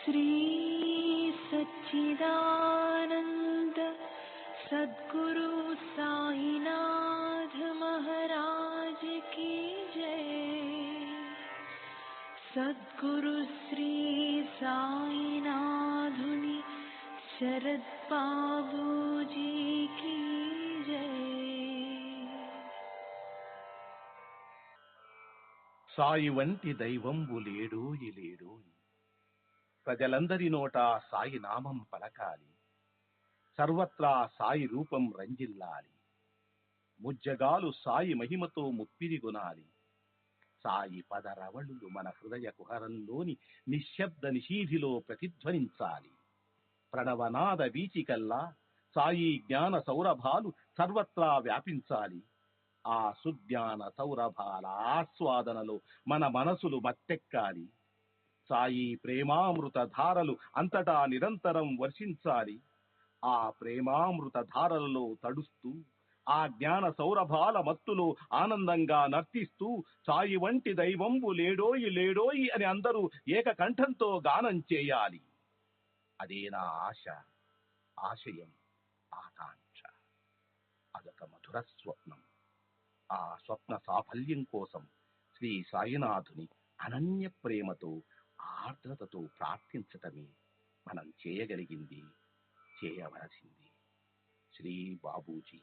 श्री सच्चिदानंद सद्गुरु साईनाथ महाराज की जय। सद्गुरु श्री साईनाथुनि शरद बाबूजी की जय। సాయి వంటి దైవంబు లేడోయి లేడోయి, ప్రజలందరి నోట సాయి నామం పలకాలి, సర్వత్రా సాయి రూపం రంజిల్లాలి, ముజ్జగాలు సాయి మహిమతో ముప్పిరిగొనాలి. సాయి పదరవళులు మన హృదయ కుహరంలోని నిశ్శబ్ద నిశీధిలో ప్రతిధ్వనించాలి. ప్రణవనాద వీచికల్లా సాయి జ్ఞాన సౌరభాలు సర్వత్రా వ్యాపించాలి. ఆ సుజ్ఞాన సౌరభాల ఆస్వాదనలో మన మనసులు మత్తెక్కాలి. సాయి ప్రేమామృత ధారలు అంతటా నిరంతరం వర్షించాలి. ఆ ప్రేమామృత ధారలలో తడుస్తూ, ఆ జ్ఞాన సౌరభాల మత్తులో ఆనందంగా నర్తిస్తూ సాయి వంటి దైవంబు లేడోయి లేడోయి అని అందరూ ఏకకంఠంతో గానం చేయాలి. అదే నా ఆశ, ఆశయం, ఆకాంక్ష. అదొక మధుర స్వప్నం. ఆ స్వప్న సాఫల్యం కోసం శ్రీ సాయినాథుని అనన్య ప్రేమతో, ఆర్ద్రతతో ప్రార్థించటమే మనం చేయగలిగింది, చేయవలసింది. శ్రీ బాబూజీ.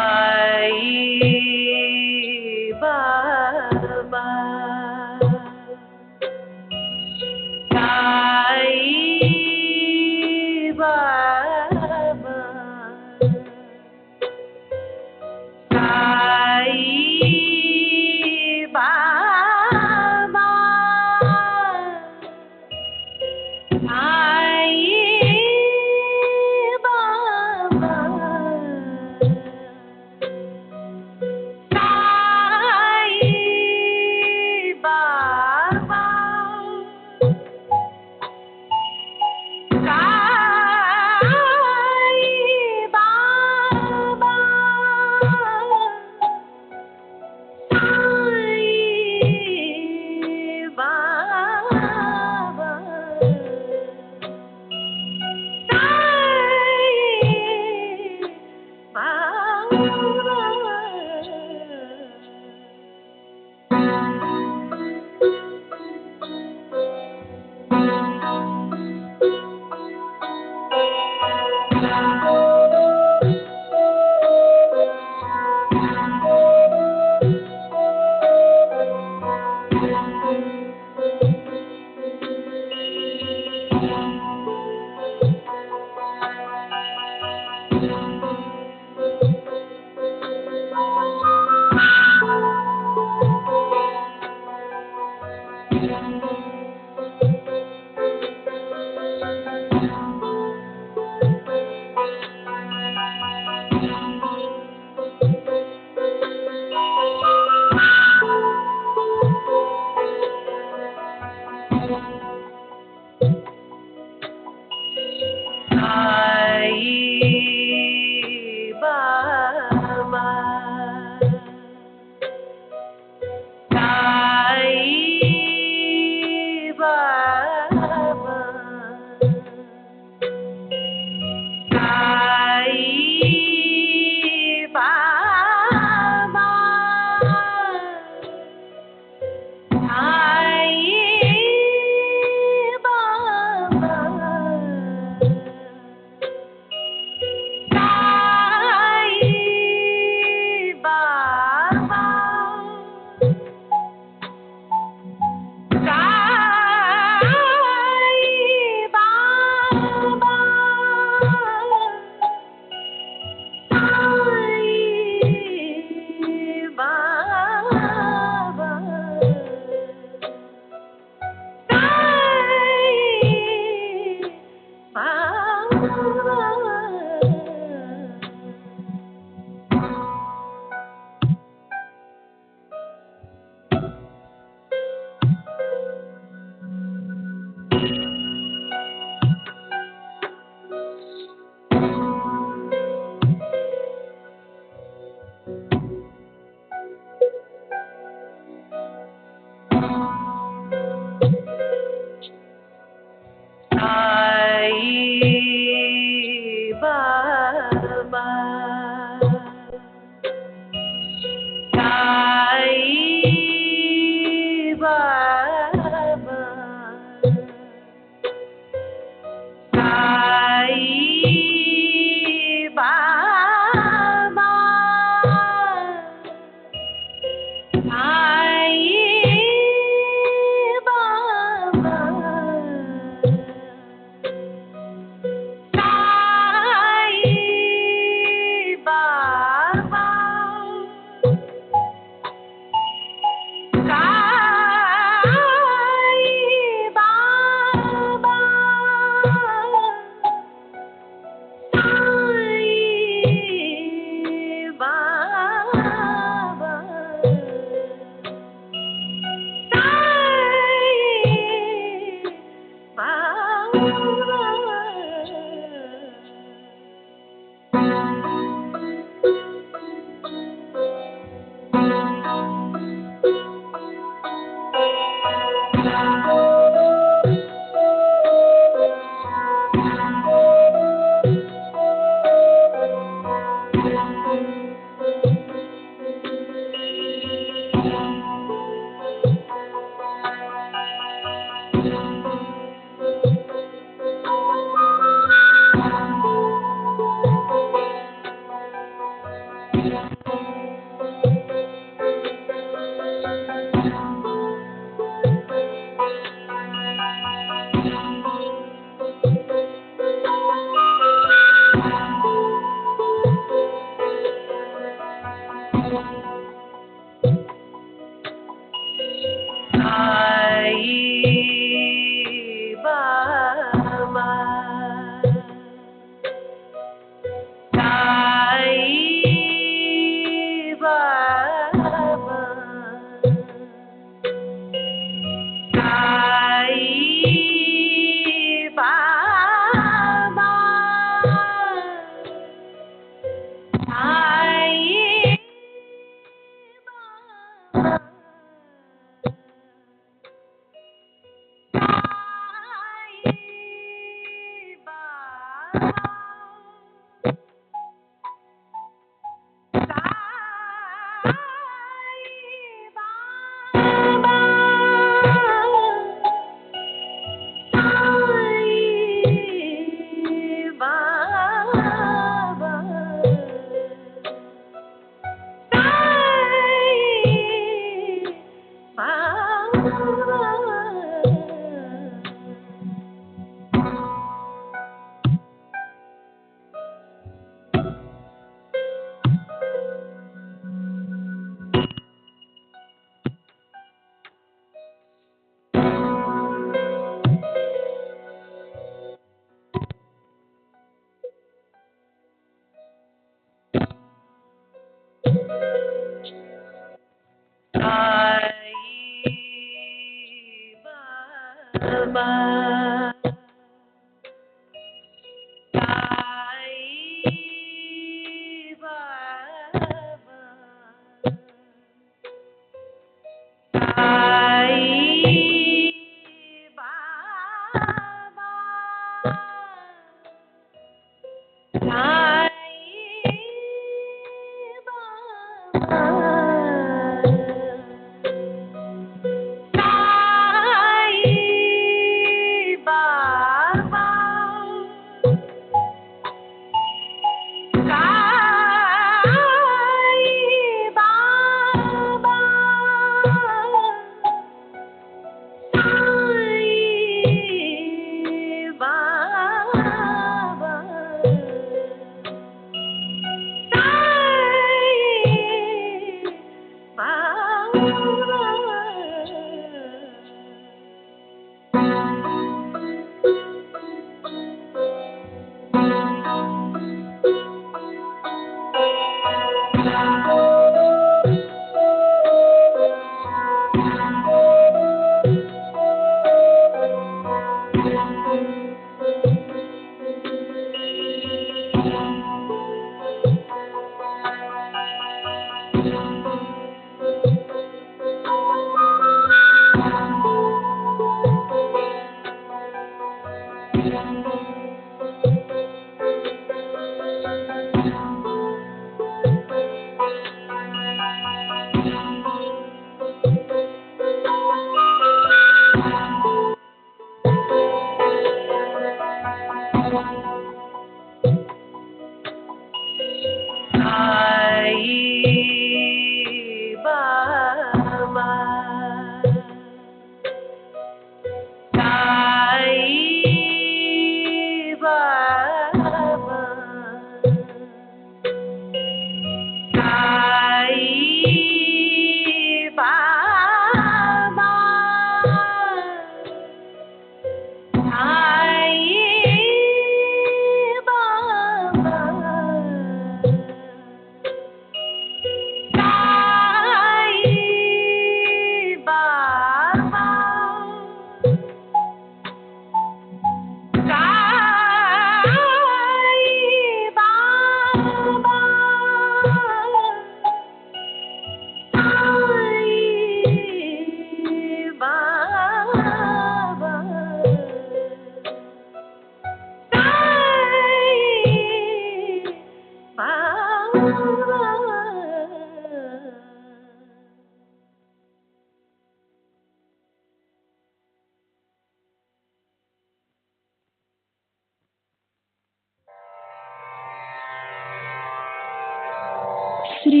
श्री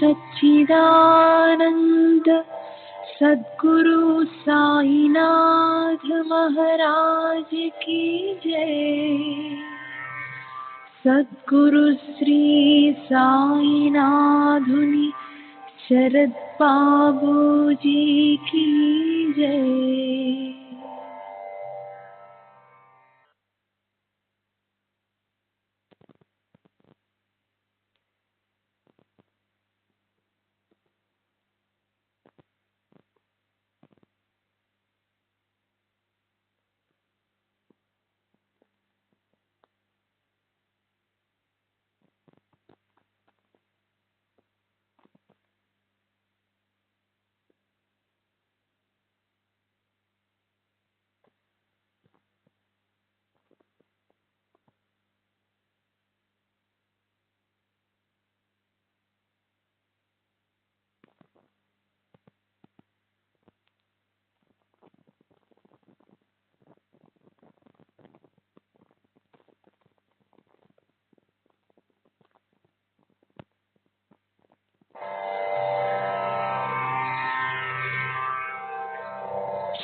सच्चिदानंद सद्गुरु साईनाथ महाराज की जय। सद्गुरु श्री साईनाथुनि शरद बाबू जी की जय।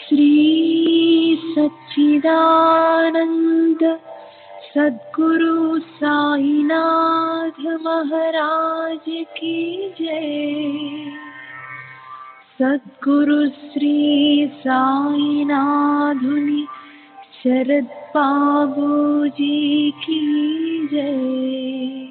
श्री सच्चिदानंद सद्गुरु साईनाथ महाराज की जय। सद्गुरु श्री साईनाथुनि शरद बाबू जी की जय।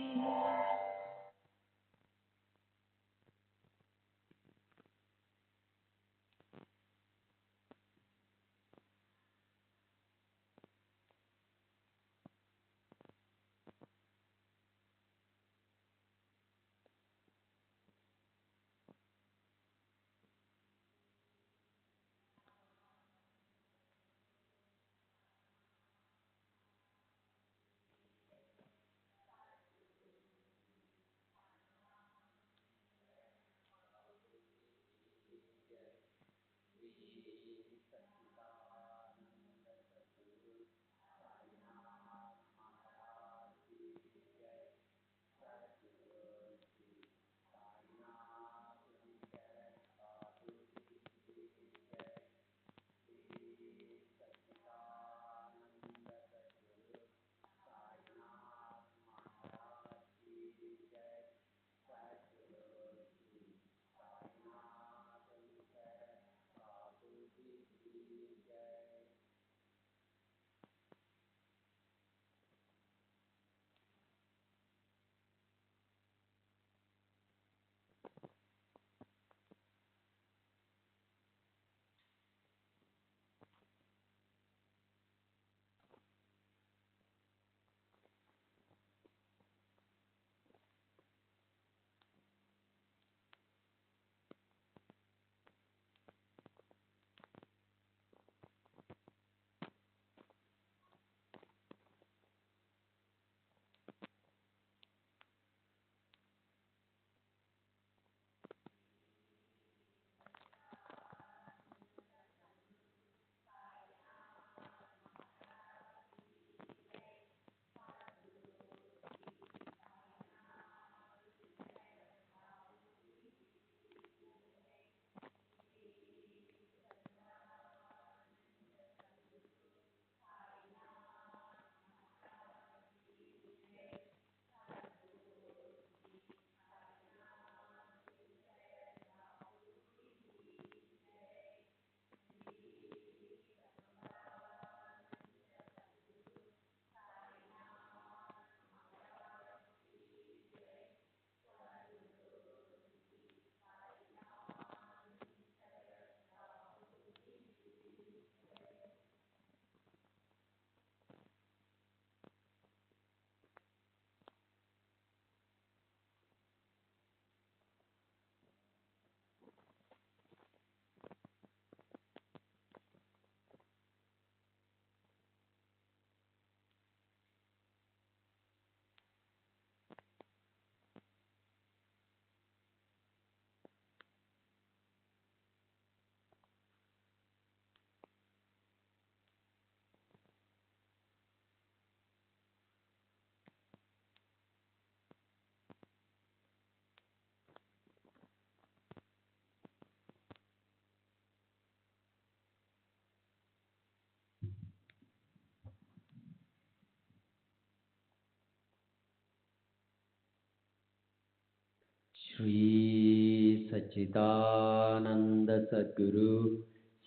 श्री सच्चिदानंद सद्गुरु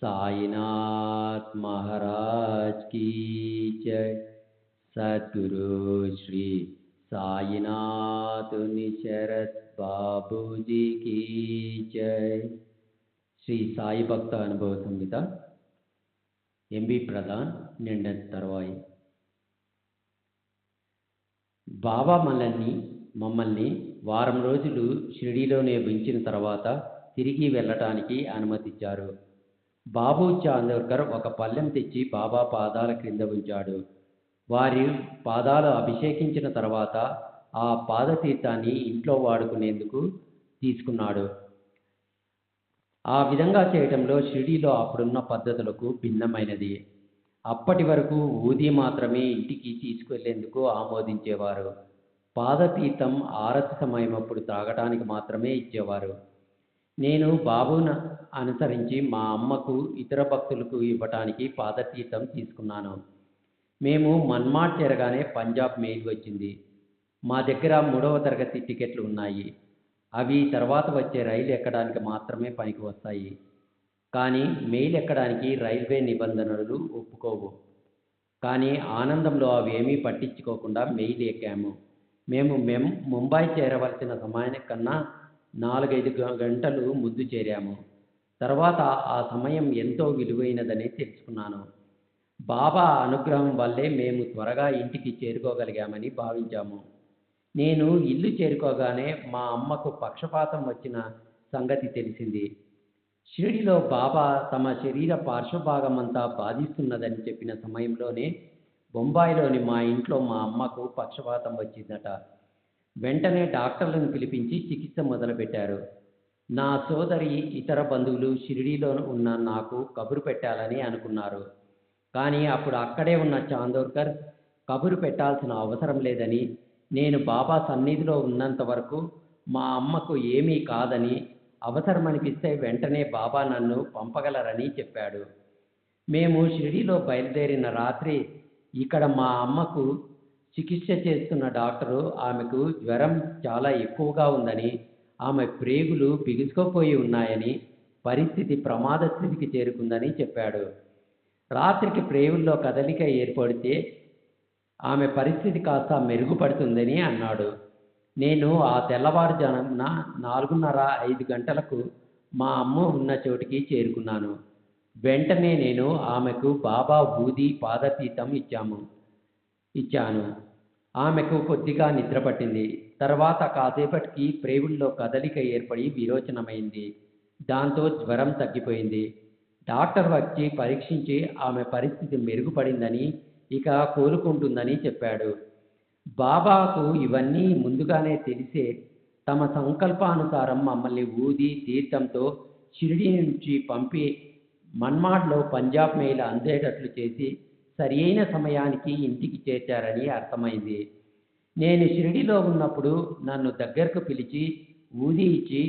साईनाथ महाराज की जय। सद्गुरु श्री साईनाथ निशरत बाबूजी की जय। శ్రీ సాయి భక్త అనుభవ సంహిత ఎంబి ప్రధాన్ నిండ తర్వాయి. బాబా మమ్మల్ని వారం రోజులు షిరిడీలోనే ఉంచిన తర్వాత తిరిగి వెళ్ళటానికి అనుమతించారు. బాబు చాందోర్కర్ ఒక పళ్ళెం తెచ్చి బాబా పాదాల క్రింద ఉంచాడు. వారి పాదాలు అభిషేకించిన తర్వాత ఆ పాదతీర్థాన్ని ఇంట్లో వాడుకునేందుకు తీసుకున్నాడు. ఆ విధంగా చేయటంలో షిరిడీలో అప్పుడున్న పద్ధతులకు భిన్నమైనది. అప్పటి వరకు ఊది మాత్రమే ఇంటికి తీసుకెళ్లేందుకు ఆమోదించేవారు. పాదతీర్థం ఆరతి సమయమప్పుడు త్రాగటానికి మాత్రమే ఇచ్చేవారు. నేను బాబును అనుసరించి మా అమ్మకు ఇతర భక్తులకు ఇవ్వటానికి పాదతీర్థం తీసుకున్నాను. మేము మన్మాడ్ చేరగానే పంజాబ్ మెయిల్ వచ్చింది. మా దగ్గర 3వ తరగతి టికెట్లు ఉన్నాయి. అవి తర్వాత వచ్చే రైలు ఎక్కడానికి మాత్రమే పనికి వస్తాయి. కానీ మెయిల్ ఎక్కడానికి రైల్వే నిబంధనలు ఒప్పుకోవు. కానీ ఆనందంలో అవేమీ పట్టించుకోకుండా మెయిల్ ఎక్కాము. మేము ముంబై చేరవలసిన సమయానికి కన్నా 4-5 గంటలు ముందు చేరాము. తర్వాత ఆ సమయం ఎంతో విలువైనదని తెలుసుకున్నాను. బాబా అనుగ్రహం వల్లే మేము త్వరగా ఇంటికి చేరుకోగలిగామని భావించాము. నేను ఇల్లు చేరుకోగానే మా అమ్మకు పక్షపాతం వచ్చిన సంగతి తెలిసింది. షిరిడిలో బాబా తమ శరీర పార్శ్వభాగమంతా బాధిస్తున్నదని చెప్పిన సమయంలోనే బొంబాయిలోని మా ఇంట్లో మా అమ్మకు పక్షపాతం వచ్చిందట. వెంటనే డాక్టర్లను పిలిపించి చికిత్స మొదలుపెట్టారు. నా సోదరి, ఇతర బంధువులు షిరిడీలో ఉన్న నాకు కబురు పెట్టాలని అనుకున్నారు. కానీ అప్పుడు అక్కడే ఉన్న చాందోర్కర్ కబురు పెట్టాల్సిన అవసరం లేదని, నేను బాబా సన్నిధిలో ఉన్నంత వరకు మా అమ్మకు ఏమీ కాదని, అవసరమనిపిస్తే వెంటనే బాబా నన్ను పంపగలరని చెప్పాడు. మేము షిరిడీలో బయలుదేరిన రాత్రి ఇక్కడ మా అమ్మకు చికిత్స చేస్తున్న డాక్టరు ఆమెకు జ్వరం చాలా ఎక్కువగా ఉందని, ఆమె ప్రేగులు బిగుసుకుపోయి ఉన్నాయని, పరిస్థితి ప్రమాద స్థితికి చేరుకుందని చెప్పాడు. రాత్రికి ప్రేగుల్లో కదలిక ఏర్పడితే ఆమె పరిస్థితి కాస్త మెరుగుపడుతుందని అన్నాడు. నేను ఆ తెల్లవారుజామున 4:30-5 గంటలకు మా అమ్మ ఉన్న చోటికి చేరుకున్నాను. వెంటనే నేను ఆమెకు బాబా ఊది పాదతీర్థం ఇచ్చాను. ఆమెకు కొద్దిగా నిద్ర పట్టింది. తర్వాత కాసేపటికి ప్రేగుల్లో కదలిక ఏర్పడి విరోచనమైంది. దాంతో జ్వరం తగ్గిపోయింది. డాక్టర్ వచ్చి పరీక్షించి ఆమె పరిస్థితి మెరుగుపడిందని, ఇక కోలుకుంటుందని చెప్పాడు. బాబాకు ఇవన్నీ ముందుగానే తెలిసే తమ సంకల్పానుసారం మమ్మల్ని ఊది తీర్థంతో షిరిడీ నుంచి పంపి మన్మాడ్లో పంజాబ్ మెయిల్ అందేటట్లు చేసి సరియైన సమయానికి ఇంటికి చేర్చారని అర్థమైంది. నేను షిరిడీలో ఉన్నప్పుడు నన్ను దగ్గరకు పిలిచి ఊది ఇచ్చి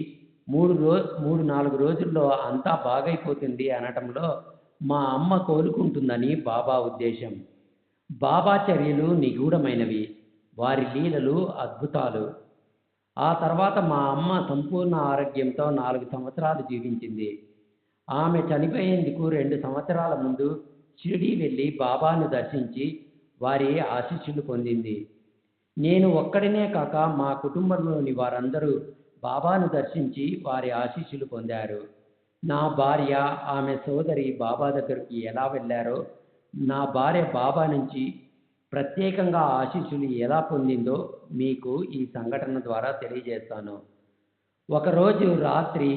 3-4 రోజుల్లో అంతా బాగైపోతుంది అనటంలో మా అమ్మ కోలుకుంటుందని బాబా ఉద్దేశం. బాబా చర్యలు నిగూఢమైనవి, వారి లీలలు అద్భుతాలు. ఆ తర్వాత మా అమ్మ సంపూర్ణ ఆరోగ్యంతో 4 సంవత్సరాలు జీవించింది. ఆమె చనిపోయేందుకు 2 సంవత్సరాల ముందు షిరిడీ వెళ్ళి బాబాను దర్శించి వారి ఆశీస్సులు పొందింది. నేను ఒక్కడినే కాక మా కుటుంబంలోని వారందరూ బాబాను దర్శించి వారి ఆశీస్సులు పొందారు. నా భార్య, ఆమె సోదరి బాబా దగ్గరికి ఎలా వెళ్ళారో, నా భార్య బాబా నుంచి ప్రత్యేకంగా ఆశీస్సులు ఎలా పొందిందో మీకు ఈ సంఘటన ద్వారా తెలియజేస్తాను. ఒకరోజు రాత్రి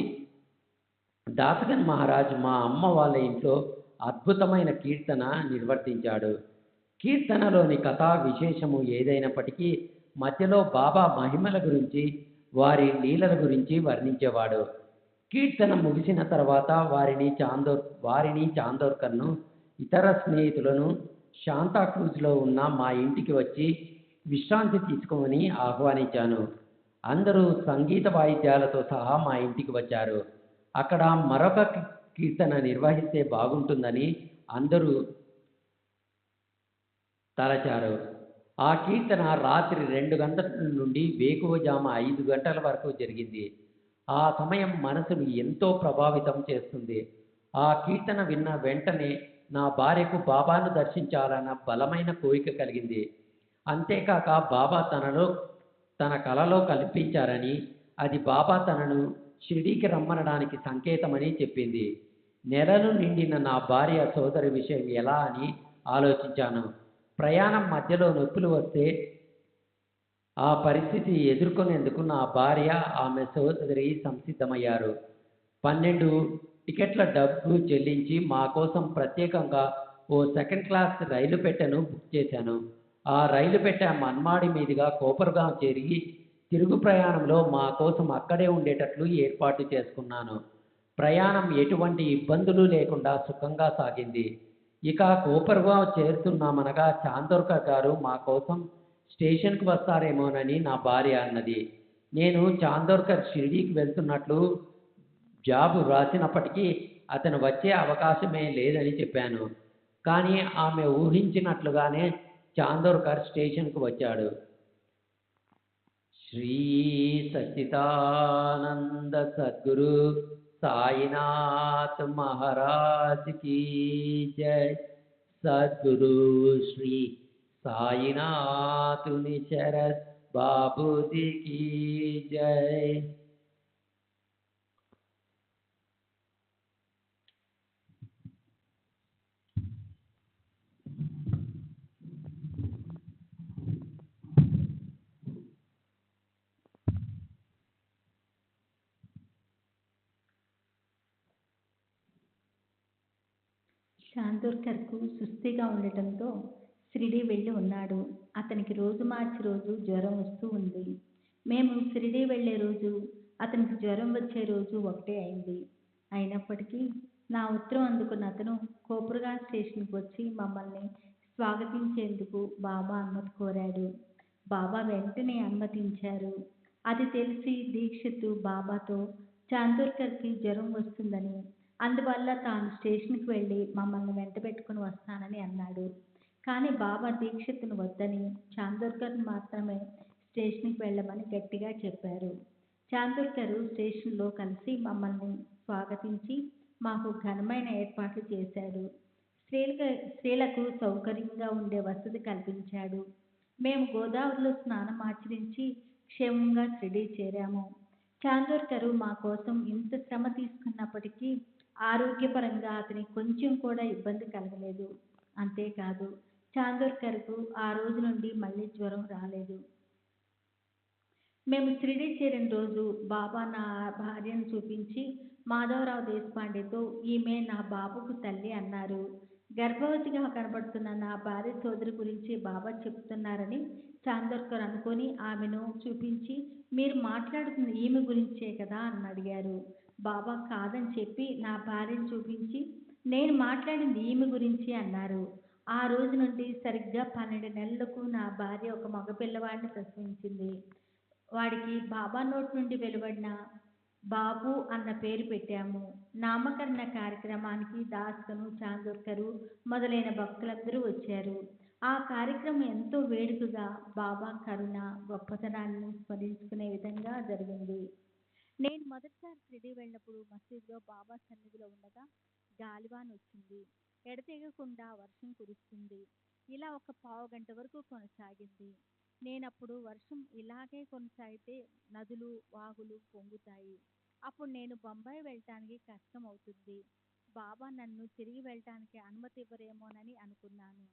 దాసగన్ మహారాజ్ మా అమ్మ వాళ్ళ ఇంట్లో అద్భుతమైన కీర్తన నిర్వర్తించాడు. కీర్తనలోని కథా విశేషము ఏదైనప్పటికీ మధ్యలో బాబా మహిమల గురించి, వారి లీలల గురించి వర్ణించేవాడు. కీర్తన ముగిసిన తర్వాత వారిని చాందోర్కర్ను, ఇతర స్నేహితులను శాంతాక్రూజ్లో ఉన్న మా ఇంటికి వచ్చి విశ్రాంతి తీసుకోమని ఆహ్వానించాను. అందరూ సంగీత వాయిద్యాలతో సహా మా ఇంటికి వచ్చారు. అక్కడ మరొక కీర్తన నిర్వహిస్తే బాగుంటుందని అందరూ తలచారు. ఆ కీర్తన రాత్రి 2 గంటల నుండి వేకువజామ 5 గంటల వరకు జరిగింది. ఆ సమయం మనసును ఎంతో ప్రభావితం చేస్తుంది. ఆ కీర్తన విన్న వెంటనే నా భార్యకు బాబాను దర్శించాలన్న బలమైన కోరిక కలిగింది. అంతేకాక బాబా తన కలలో కల్పించారని, అది బాబా తనను షిరిడీకి రమ్మనడానికి సంకేతమని చెప్పింది. నెలలు నిండిన నా భార్య సోదరి విషయం ఎలా అని ఆలోచించాను. ప్రయాణం మధ్యలో నొప్పులు వస్తే ఆ పరిస్థితి ఎదుర్కొనేందుకు నా భార్య, ఆమె సోదరి సంసిద్ధమయ్యారు. 12 టికెట్ల డబ్బు చెల్లించి మా కోసం ప్రత్యేకంగా ఓ సెకండ్ క్లాస్ రైలు పెట్టెను బుక్ చేశాను. ఆ రైలు పెట్టె మన్మాడి మీదుగా కోపర్గాం చేరి తిరుగు ప్రయాణంలో మా కోసం అక్కడే ఉండేటట్లు ఏర్పాటు చేసుకున్నాను. ప్రయాణం ఎటువంటి ఇబ్బందులు లేకుండా సుఖంగా సాగింది. ఇక కోపర్గాం చేరుతున్నామనగా చాందోర్కర్ గారు మా కోసం స్టేషన్కి వస్తారేమోనని నా భార్య అన్నది. నేను చాందోర్కర్ షిరిడీకి వెళ్తున్నట్లు జాబు వ్రాసినప్పటికీ అతను వచ్చే అవకాశమే లేదని చెప్పాను. కానీ ఆమె ఊహించినట్లుగానే చాందోర్కర్ స్టేషన్కు వచ్చాడు. శ్రీ సచ్చిదానంద సద్గురు సాయినాథ్ మహారాజ్ की जय. सद्गुरु श्री साईनाथ निशरद बाबूजी की जय. చాందోర్కర్కు సుస్థిగా ఉండటంతో షిరిడీ వెళ్ళి ఉన్నాడు. అతనికి రోజు మార్చి రోజు జ్వరం వస్తూ ఉంది. మేము షిరిడీ వెళ్ళే రోజు అతనికి జ్వరం వచ్చే రోజు ఒకటే అయింది. అయినప్పటికీ నా ఉత్తరం అందుకున్న అతను కోపురగా స్టేషన్కి వచ్చి మమ్మల్ని స్వాగతించేందుకు బాబా అనుమతి కోరాడు. బాబా వెంటనే అనుమతించారు. అది తెలిసి దీక్షితు బాబాతో చాందోర్కర్కి జ్వరం వస్తుందని, అందువల్ల తాను స్టేషన్కి వెళ్ళి మమ్మల్ని వెంట పెట్టుకుని వస్తానని అన్నాడు. కానీ బాబా దీక్షిత్తును వద్దని చాందోర్కర్ను మాత్రమే స్టేషన్కి వెళ్ళమని గట్టిగా చెప్పారు. చాందోర్కర్ స్టేషన్లో కలిసి మమ్మల్ని స్వాగతించి మాకు ఘనమైన ఏర్పాట్లు చేశాడు. స్త్రీలకు సౌకర్యంగా ఉండే వసతి కల్పించాడు. మేము గోదావరిలో స్నానం ఆచరించి క్షేమంగా షిరిడీ చేరాము. చాందోర్కర్ మా కోసం ఇంత శ్రమ తీసుకున్నప్పటికీ ఆరోగ్యపరంగా అతనికి కొంచెం కూడా ఇబ్బంది కలగలేదు. అంతేకాదు, చాందోర్కర్కు ఆ రోజు నుండి మళ్ళీ జ్వరం రాలేదు. మేము షిరిడీ చేరిన రోజు బాబా నా భార్యను చూపించి మాధవరావు దేశపాండేతో ఈమె నా బాబుకు తల్లి అన్నారు. గర్భవతిగా కనబడుతున్న నా భార్య సోదరి గురించి బాబా చెప్తున్నారని చాందోర్కర్ అనుకొని ఆమెను చూపించి, మీరు మాట్లాడుతున్న ఈమె గురించే కదా అని అడిగారు. బాబా కాదని చెప్పి నా భార్యను చూపించి, నేను మాట్లాడింది ఈమె గురించి అన్నారు. ఆ రోజు నుండి సరిగ్గా 12 నెలలకు నా భార్య ఒక మగపిల్లవాడిని ప్రసవించింది. వాడికి బాబా నోటి నుండి వెలువడిన బాబు అన్న పేరు పెట్టాము. నామకరణ కార్యక్రమానికి దాస్గను, చాందోర్కరు మొదలైన భక్తులందరూ వచ్చారు. ఆ కార్యక్రమం ఎంతో వేడుకగా బాబా కరుణ, గొప్పతనాన్ని స్మరించుకునే విధంగా జరిగింది. నేను మొదటిసారి షిరిడీ వెళ్ళినప్పుడు మసీదులో బాబా సన్నిధిలో ఉండగా గాలివాన వచ్చింది. ఎడతెగకుండా వర్షం కురుస్తుంది. ఇలా ఒక పావుగంట వరకు కొనసాగింది. నేనప్పుడు వర్షం ఇలాగే కొనసాగితే నదులు, వాగులు పొంగుతాయి. అప్పుడు నేను బొంబాయి వెళ్ళటానికి కష్టం అవుతుంది. బాబా నన్ను తిరిగి వెళ్ళటానికి అనుమతి ఇవ్వరేమోనని అనుకున్నాను.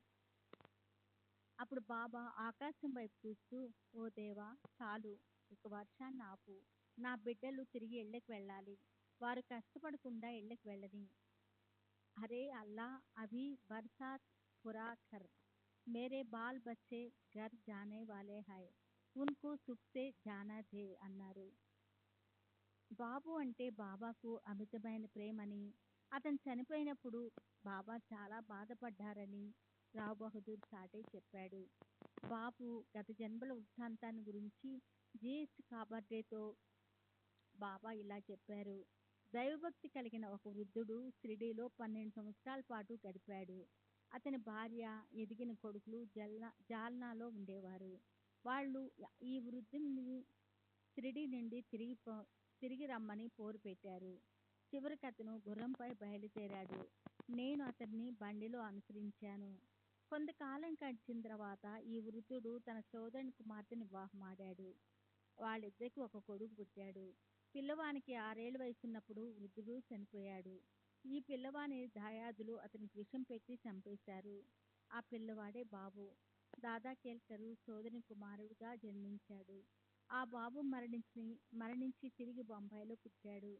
అప్పుడు బాబా ఆకాశం వైపు చూస్తూ, ఓ దేవా, చాలు, ఇక వర్షాన్ని ఆపు. నా బిడ్డలు తిరిగి ఇళ్ళకి వెళ్ళాలి. వారు కష్టపడకుండా ఇళ్ళకి వెళ్ళని. అరే అల్లా, అభి బర్సాత్ పురా కర్. మేరే బాల్ బచ్చే ఘర్ జానే వాలే హై. ఉన్కో సుఖ్ సే జానా దే అన్నారు. బాబు అంటే బాబాకు అమితమైన ప్రేమని, అతను చనిపోయినప్పుడు బాబా చాలా బాధపడ్డారని రావ్ బహదూర్ సాటే చెప్పాడు. బాబు గత జన్మల వృత్తాంతాన్ని గురించి జిఎస్ కాబర్డేతో బాబా ఇలా చెప్పారు. దైవభక్తి కలిగిన ఒక వృద్ధుడు షిరిడీలో 12 సంవత్సరాల పాటు గడిపాడు. అతని భార్య, ఎదిగిన కొడుకులు జాల్నాలో ఉండేవారు. వాళ్ళు ఈ వృద్ధుని షిరిడీ నుండి తిరిగి రమ్మని పోరు పెట్టారు. చివరికి అతను గుర్రంపై బయలుదేరాడు. నేను అతన్ని బండిలో అనుసరించాను. కొంతకాలం గడిచిన తర్వాత ఈ వృద్ధుడు తన సోదరుని కుమార్తెను వివాహమాడాడు. వాళ్ళిద్దరికి ఒక కొడుకు పుట్టాడు. పిల్లవానికి 6 ఏళ్ల వయసున్నప్పుడు వృద్ధుడు చనిపోయాడు. ఈ పిల్లవాని దాయాదులు అతనికి విషం పెట్టి చంపేశారు. ఆ పిల్లవాడే బాబు. దాదా కేల్కర్ సోదరుని కుమారుడుగా జన్మించాడు. ఆ బాబు మరణించి తిరిగి బొంబాయిలో పుట్టాడు.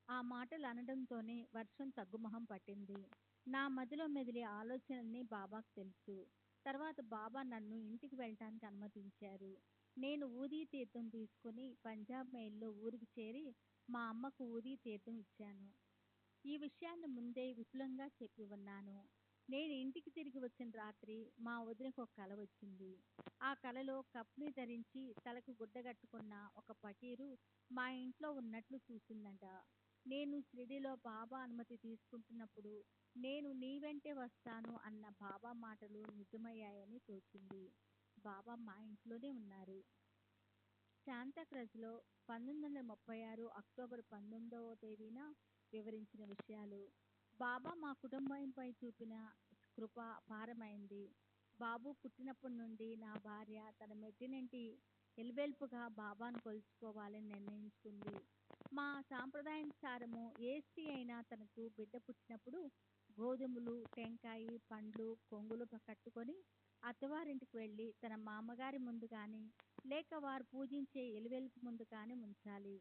ఆ మాటలు అనడంతోనే వర్షం తగ్గుముఖం పట్టింది. నా మదిలో మెదిలే ఆలోచనల్ని బాబాకు తెలుసు. తర్వాత బాబా నన్ను ఇంటికి వెళ్ళటానికి అనుమతించారు. నేను ఊదీ తీర్థం తీసుకుని పంజాబ్ మెయిల్లో ఊరికి చేరి మా అమ్మకు ఊదీ తీర్థం ఇచ్చాను. ఈ విషయాన్ని ముందే విపులంగా చెప్పి ఉన్నాను. నేను ఇంటికి తిరిగి వచ్చిన రాత్రి మా వదినకు ఒక కల వచ్చింది. ఆ కలలో కప్ని ధరించి తలకు గుడ్డ కట్టుకున్న ఒక పకీరు మా ఇంట్లో ఉన్నట్లు చూసిందట. నేను షిరిడీలో బాబా అనుమతి తీసుకుంటున్నప్పుడు నేను నీ వెంటే వస్తాను అన్న బాబా మాటలు నిజమయ్యాయని తోచింది. బాబా మా ఇంట్లోనే ఉన్నారు. శాంతాక్రజ్లో 1936 అక్టోబర్ 19వ తేదీన వివరించిన విషయాలు. బాబా మా కుటుంబంపై చూపిన కృప అపారమైంది. బాబు పుట్టినప్పటి నుండి నా భార్య తన మెట్టినింటి ఎలువెల్పుగా బాబాను కొలుచుకోవాలని నిర్ణయించుకుంది. మా సాంప్రదాయానుసారము ఏ స్త్రీ అయినా తనకు బిడ్డ పుట్టినప్పుడు గోధుమలు, టెంకాయ, పండ్లు, కొంగులు కట్టుకొని అత్తవారింటికి వెళ్ళి తన మామగారి ముందు కానీ లేక వారు పూజించే ఎలువెల్పు ముందు కానీ ఉంచాలి.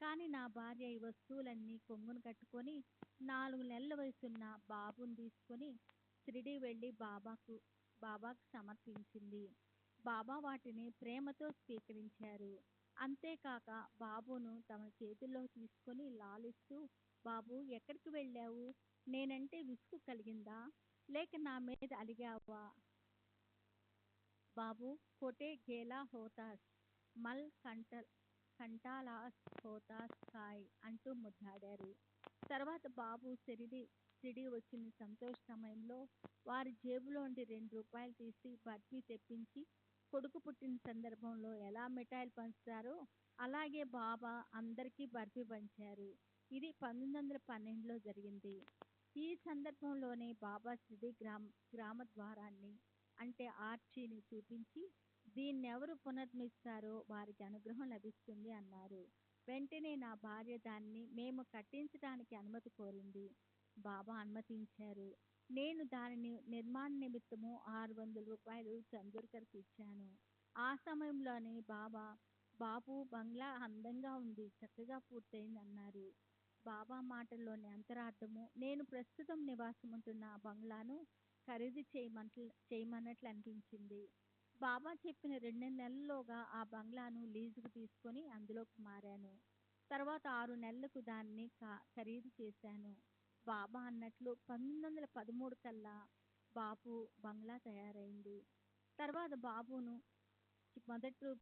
కానీ నా భార్య ఈ వస్తువులన్నీ కొంగును కట్టుకొని 4 నెలల వయసున్న బాబుని తీసుకొని షిరిడీ వెళ్ళి బాబాకు సమర్పించింది. బాబా వాటిని ప్రేమతో స్వీకరించారు. అంతేకాక బాబును తమ చేతుల్లో తీసుకొని లాలిస్తూ, బాబు ఎక్కడికి వెళ్ళావు? నేనంటే విసుగు కలిగిందా? లేక నా మీద అలిగావా? బాబు కోటే గేలా హోతాస్, మల్ కంటాలాస్ హోతాస్ కాయ్ అంటూ ముద్దాడారు. తర్వాత బాబు షిరిడీ వచ్చిన సంతోష సమయంలో వారి జేబులోండి 2 రూపాయలు తీసి బర్ఫీ తెప్పించి కొడుకు పుట్టిన సందర్భంలో ఎలా మిఠాయిలు పంచుతారో అలాగే బాబా అందరికీ బర్ఫీ పంచారు. ఇది 1912లో జరిగింది. ఈ సందర్భంలోనే బాబా షిరిడీ గ్రామ ద్వారాన్ని అంటే ఆర్చిని చూపించి దీన్నెవరు పునర్మిస్తారో వారికి అనుగ్రహం లభిస్తుంది అన్నారు. వెంటనే నా భార్య దాన్ని మేము కట్టించడానికి అనుమతి కోరింది. బాబా అనుమతించారు. నేను దానిని నిర్మాణ నిమిత్తము 600 రూపాయలు చందూర్కర్కి ఇచ్చాను. ఆ సమయంలోనే బాబు బంగ్లా అందంగా ఉంది, చక్కగా పూర్తయింది అన్నారు. బాబా మాటల్లోని అంతరార్థము నేను ప్రస్తుతం నివాసముంటున్న బంగ్లాను ఖరీదు చేయమన్నట్లు అనిపించింది. బాబా చెప్పిన 2 నెలల్లోగా ఆ బంగ్లాను లీజుకు తీసుకొని అందులోకి మారాను. తర్వాత 6 నెలలకు దాన్ని ఖరీదు చేశాను. బాబా అన్నట్లు 1913 కల్లా బాబు బంగ్లా తయారైంది. తర్వాత బాబును మొదటి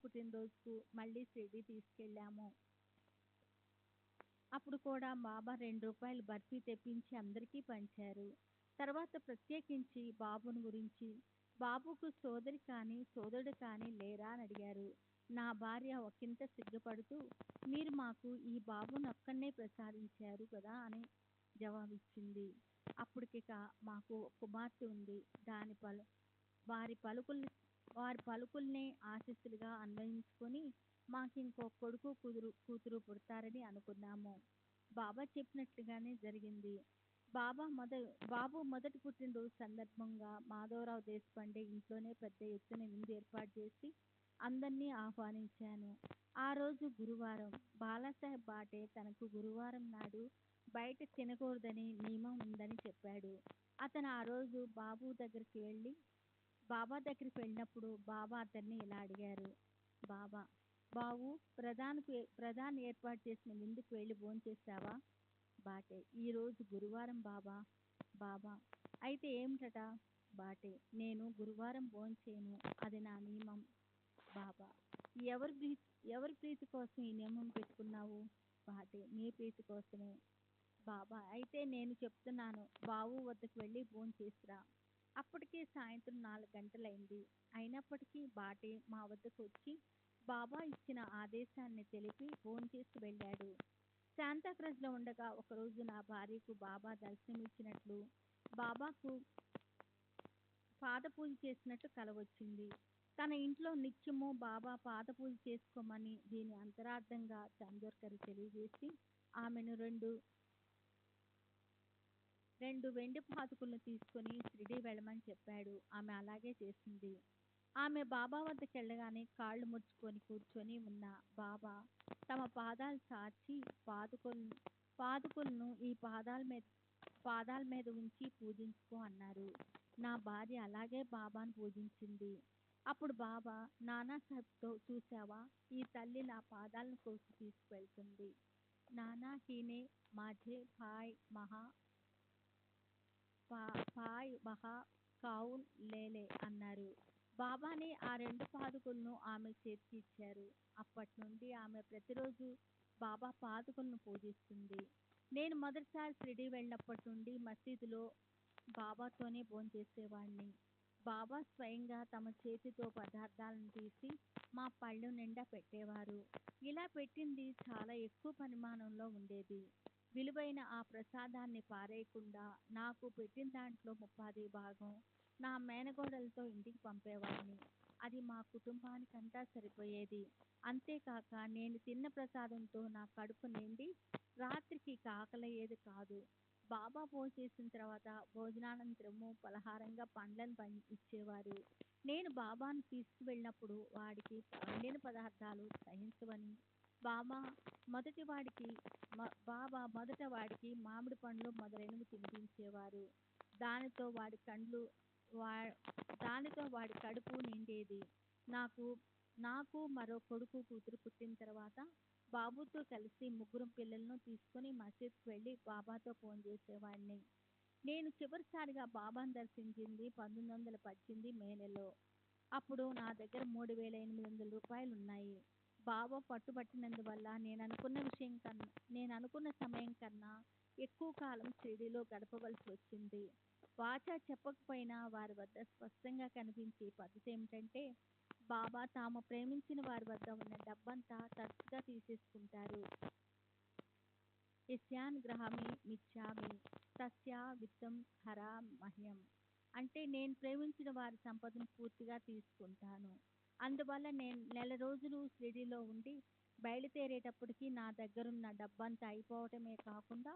పుట్టినరోజుకు మళ్ళీ షిరిడీ తీసుకెళ్ళాము. అప్పుడు కూడా బాబా 2 రూపాయలు బర్ఫీ తెప్పించి అందరికీ పంచారు. తర్వాత ప్రత్యేకించి బాబుని గురించి, బాబుకు సోదరి కానీ సోదరుడు కానీ లేరా అని అడిగారు. నా భార్య ఒకంత సిగ్గుపడుతూ, మీరు మాకు ఈ బాబుని ఒక్కన్నే ప్రసాదించారు కదా అని జవాబిచ్చింది. అప్పటికిక మాకు కుమార్తె ఉంది. వారి పలుకుల్నే ఆశీస్సులుగా అన్వయించుకొని మాకింకో కొడుకు కూతురు పుడతారని అనుకున్నాము. బాబా చెప్పినట్లుగానే జరిగింది. బాబు మొదటి పుట్టినరోజు సందర్భంగా మాధవరావు దేశపాండే ఇంట్లోనే పెద్ద ఎత్తున విందు ఏర్పాటు చేసి అందరినీ ఆహ్వానించాను. ఆ రోజు గురువారం. బాలాసాహెబ్ బాటే తనకు గురువారం నాడు బయట తినకూడదని నియమం ఉందని చెప్పాడు. అతను ఆ రోజు బాబా దగ్గరికి వెళ్ళినప్పుడు బాబా అతన్ని ఇలా అడిగారు. బాబు ప్రధాని ఏర్పాటు చేసిన విందుకు వెళ్ళి భోంచేశావా? బాటే: ఈ రోజు గురువారం బాబా: అయితే ఏమిటట? బాటే: నేను గురువారం భోంచేయను, అది నా నియమం. బాబా: ఎవరి ప్రీతి కోసం ఈ నియమం పెట్టుకున్నావు? బాటే: నీ ప్రీతి కోసమే. బాబా: అయితే నేను చెప్తున్నాను, బాబు వద్దకు వెళ్ళి భోంచేసిరా. అప్పటికే సాయంత్రం 4 గంటలైంది. అయినప్పటికీ బాటే మా వద్దకు వచ్చి బాబా ఇచ్చిన ఆదేశాన్ని తెలిపి భోంచేసి వెళ్ళాడు. శాంతాక్రజ్లో ఉండగా ఒకరోజు నా భార్యకు బాబా దర్శనమిచ్చినట్లు, బాబాకు పాదపూజ చేసినట్టు కల వచ్చింది. తన ఇంట్లో నిత్యము బాబా పాదపూజ చేసుకోమని దీని అంతరార్థంగా చందోర్కర్ తెలియజేసి ఆమెను రెండు వెండి పాదుకులను తీసుకొని షిరిడీ వెళ్ళమని చెప్పాడు. ఆమె అలాగే చేసింది. ఆమె బాబా వద్దకు వెళ్ళగానే కాళ్ళు ముడుచుకొని కూర్చొని ఉన్న బాబా తమ పాదాలు చాచి పాదుకులను ఈ పాదాల మీద ఉంచి పూజించుకో అన్నారు. నా భార్య అలాగే బాబాను పూజించింది. అప్పుడు బాబా నానాసాహెబ్తో, చూసావా, ఈ తల్లి నా పాదాలను కోసి తీసుకువెళ్తుంది. నానా హీనే మాఝే భాయ్ మహా కావున్ లేలే అన్నారు. బాబానే ఆ రెండు పాదుకులను ఆమె చేతికి ఇచ్చారు. అప్పటి నుండి ఆమె ప్రతిరోజు బాబా పాదుకులను పూజిస్తుంది. నేను మొదటిసారి షిరిడీ వెళ్ళినప్పటి నుండి మసీదులో బాబాతోనే భోంచేసేవాడిని. బాబా స్వయంగా తమ చేతితో పదార్థాలను తీసి మా పళ్ళు నిండా పెట్టేవారు. ఇలా పెట్టింది చాలా ఎక్కువ పరిమాణంలో ఉండేది. విలువైన ఆ ప్రసాదాన్ని పారేయకుండా నాకు పెట్టిన దాంట్లో 1/10 నా మేనగోడలతో ఇంటికి పంపేవాడిని. అది మా కుటుంబానికంతా సరిపోయేది. అంతేకాక నేను తిన్న ప్రసాదంతో నా కడుపు నిండి రాత్రికి ఆకలయ్యేది కాదు. బాబా భోంచేసిన తర్వాత భోజనానంతరము పలహారంగా పండ్లను ఇచ్చేవారు. నేను బాబాను తీసుకువెళ్ళినప్పుడు వాడికి పండిన పదార్థాలు సహించవని బాబా మొదట వాడికి మామిడి పండ్లు మొదలైనవి తినిపించేవారు. దానితో వాడి కడుపు నిండేది. నాకు మరో కొడుకు కూతురు పుట్టిన తర్వాత బాబుతో కలిసి 3 పిల్లలను తీసుకొని మసీద్కు వెళ్ళి బాబాతో భోంచేసేవాడిని. నేను చివరిసారిగా బాబాను దర్శించింది 1918 మే నెలలో. అప్పుడు నా దగ్గర 3,800 రూపాయలు ఉన్నాయి. బాబా పట్టుబట్టినందువల్ల నేను అనుకున్న సమయం కన్నా ఎక్కువ కాలం షిరిడీలో గడపవలసి వచ్చింది. వాచా చెప్పకపోయినా వారి వద్ద స్పష్టంగా కనిపించే పద్ధతి ఏమిటంటే, బాబా తాము ప్రేమించిన వారి వద్ద ఉన్న డబ్బంతా తరచుగా తీసేసుకుంటారు. యస్యాన్ గ్రహామి మిచ్చామి తస్యా విత్తం హరా మహ్యం. అంటే నేను ప్రేమించిన వారి సంపదను పూర్తిగా తీసుకుంటాను. అందువల్ల నేను నెల రోజులు షిరిడీలో ఉండి బయలుదేరేటప్పటికి నా దగ్గరున్న డబ్బంతా అయిపోవటమే కాకుండా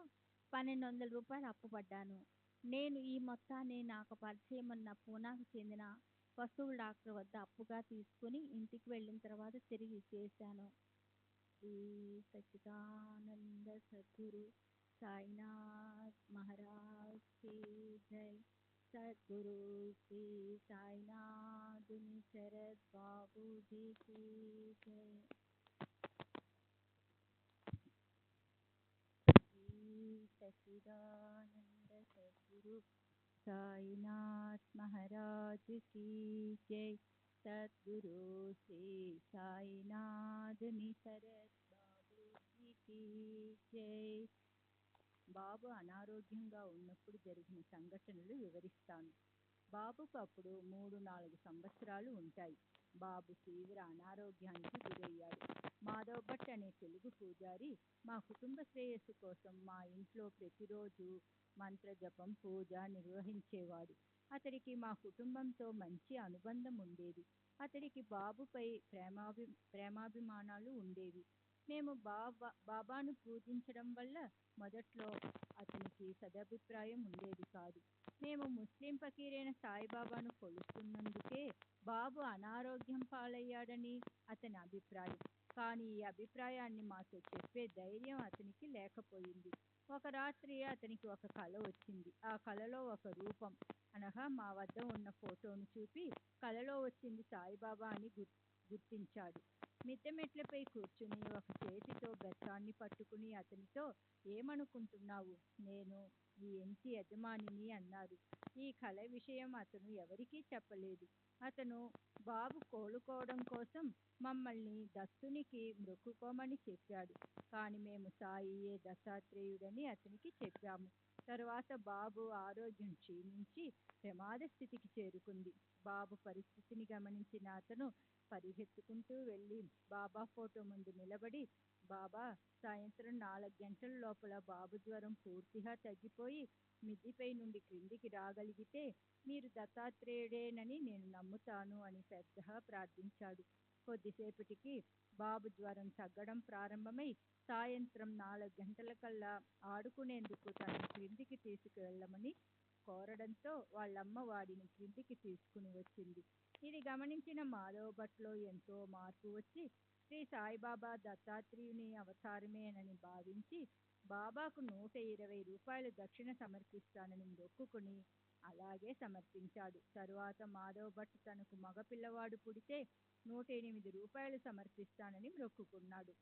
1,200 రూపాయలు అప్పుపడ్డాను. నేను ఈ మొత్తాన్ని నాకు పరిచయమున్న పూనాకు చెందిన పశువుల డాక్టర్ వద్ద అప్పుగా తీసుకుని ఇంటికి వెళ్ళిన తర్వాత తిరిగి ఇచ్చేశాను. శ్రీ సచ్చిదానంద సద్గురు సాయినాథ్ మహారాజ్ కి జై. సద్గురు శ్రీ సాయినాథుని శరద్ బాబూజీ కి జై. శ్రీ సచ్చిదానంద సద్గురు సాయినాథ్ మహారాజ్ కి జై. సద్గురు శ్రీ సాయినాథుని శరద్ బాబూజీ కి జై. బాబు అనారోగ్యంగా ఉన్నప్పుడు జరిగిన సంఘటనలు వివరిస్తాను. బాబుకు అప్పుడు 3-4 సంవత్సరాలు ఉంటాయి. బాబు తీవ్ర అనారోగ్యానికి గురయ్యాడు. మాధవ్ భట్ అనే తెలుగు పూజారి మా కుటుంబ శ్రేయస్సు కోసం మా ఇంట్లో ప్రతిరోజు మంత్రజపం, పూజ నిర్వహించేవాడు. అతడికి మా కుటుంబంతో మంచి అనుబంధం ఉండేది. అతడికి బాబుపై ప్రేమాభిమానాలు ఉండేవి. మేము బాబాను పూజించడం వల్ల మొదట్లో అతనికి సదభిప్రాయం ఉండేది కాదు. మేము ముస్లిం ఫకీరైన సాయిబాబాను కొలుస్తున్నందుకే బాబు అనారోగ్యం పాలయ్యాడని అతని అభిప్రాయం. కానీ ఈ అభిప్రాయాన్ని మాతో చెప్పే ధైర్యం అతనికి లేకపోయింది. ఒక రాత్రి అతనికి ఒక కల వచ్చింది. ఆ కలలో ఒక రూపం, అనగా మా వద్ద ఉన్న ఫోటోను చూపి కలలో వచ్చింది సాయిబాబా అని గుర్తించాడు. మిద్దె మెట్లపై కూర్చుని ఒక చేతితో బెత్తాన్ని పట్టుకుని అతనితో, ఏమనుకుంటున్నావు, నేను ఈ ఇంటి యజమానిని అన్నారు. ఈ కల విషయం అతను ఎవరికీ చెప్పలేదు. అతను బాబు కోలుకోవడం కోసం మమ్మల్ని దత్తునికి మొక్కుకోమని చెప్పాడు. కానీ మేము సాయియే దత్తాత్రేయుడని అతనికి చెప్పాము. తరువాత బాబు ఆరోగ్యం క్షీణించి ప్రమాద స్థితికి చేరుకుంది. బాబు పరిస్థితిని గమనించిన అతను పరిగెత్తుకుంటూ వెళ్ళి బాబా ఫోటో ముందు నిలబడి, బాబా, సాయంత్రం 4 గంటల లోపల బాబు జ్వరం పూర్తిగా తగ్గిపోయి మిద్దిపై నుండి క్రిందికి రాగలిగితే మీరు దత్తాత్రేయుడేనని నేను నమ్ముతాను అని పెద్దగా ప్రార్థించాడు. కొద్దిసేపటికి బాబు జ్వరం తగ్గడం ప్రారంభమై సాయంత్రం 4 గంటలకల్లా ఆడుకునేందుకు తనను క్రిందికి తీసుకువెళ్ళమని కోరడంతో వాళ్ళమ్మ వాడిని క్రిందికి తీసుకుని వచ్చింది. ఇది గమనించిన మాధవ్ భట్లో ఎంతో మార్పు వచ్చి శ్రీ సాయిబాబా దత్తాత్రేయుని అవతారమేనని భావించి బాబాకు 120 రూపాయలు దక్షిణ సమర్పిస్తానని మొక్కుకుని అలాగే సమర్పించాడు. తరువాత మాధవ్ భట్ తనకు మగపిల్లవాడు పుడితే 108 రూపాయలు సమర్పిస్తానని మొక్కుకున్నాడు.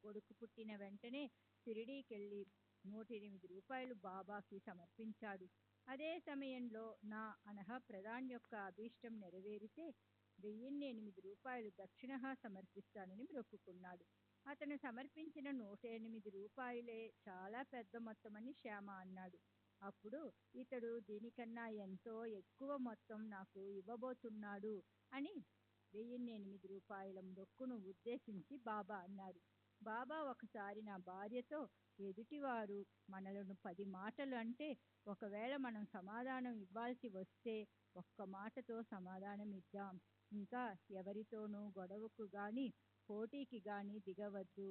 కొడుకు పుట్టిన వెంటనే షిరిడీకెళ్ళి 108 రూపాయలు బాబాకి సమర్పించాడు. అదే సమయంలో నా అనహా ప్రధాన్ యొక్క అభీష్టం నెరవేరితే 1008 రూపాయలు దక్షిణగా సమర్పిస్తానని మొక్కుకున్నాడు. అతను సమర్పించిన 108 రూపాయలే చాలా పెద్ద మొత్తమని శ్యామ అన్నాడు. అప్పుడు ఇతడు దీనికన్నా ఎంతో ఎక్కువ మొత్తం నాకు ఇవ్వబోతున్నాడు అని 1008 రూపాయల మొక్కును ఉద్దేశించి బాబా అన్నారు. బాబా ఒకసారి నా భార్యతో, ఎదుటివారు మనలను 10 మాటలు అంటే ఒకవేళ మనం సమాధానం ఇవ్వాల్సి వస్తే ఒక్క మాటతో సమాధానం ఇద్దాం. ఇంకా ఎవరితోనూ గొడవకు గాని పోటీకి గాని దిగవద్దు.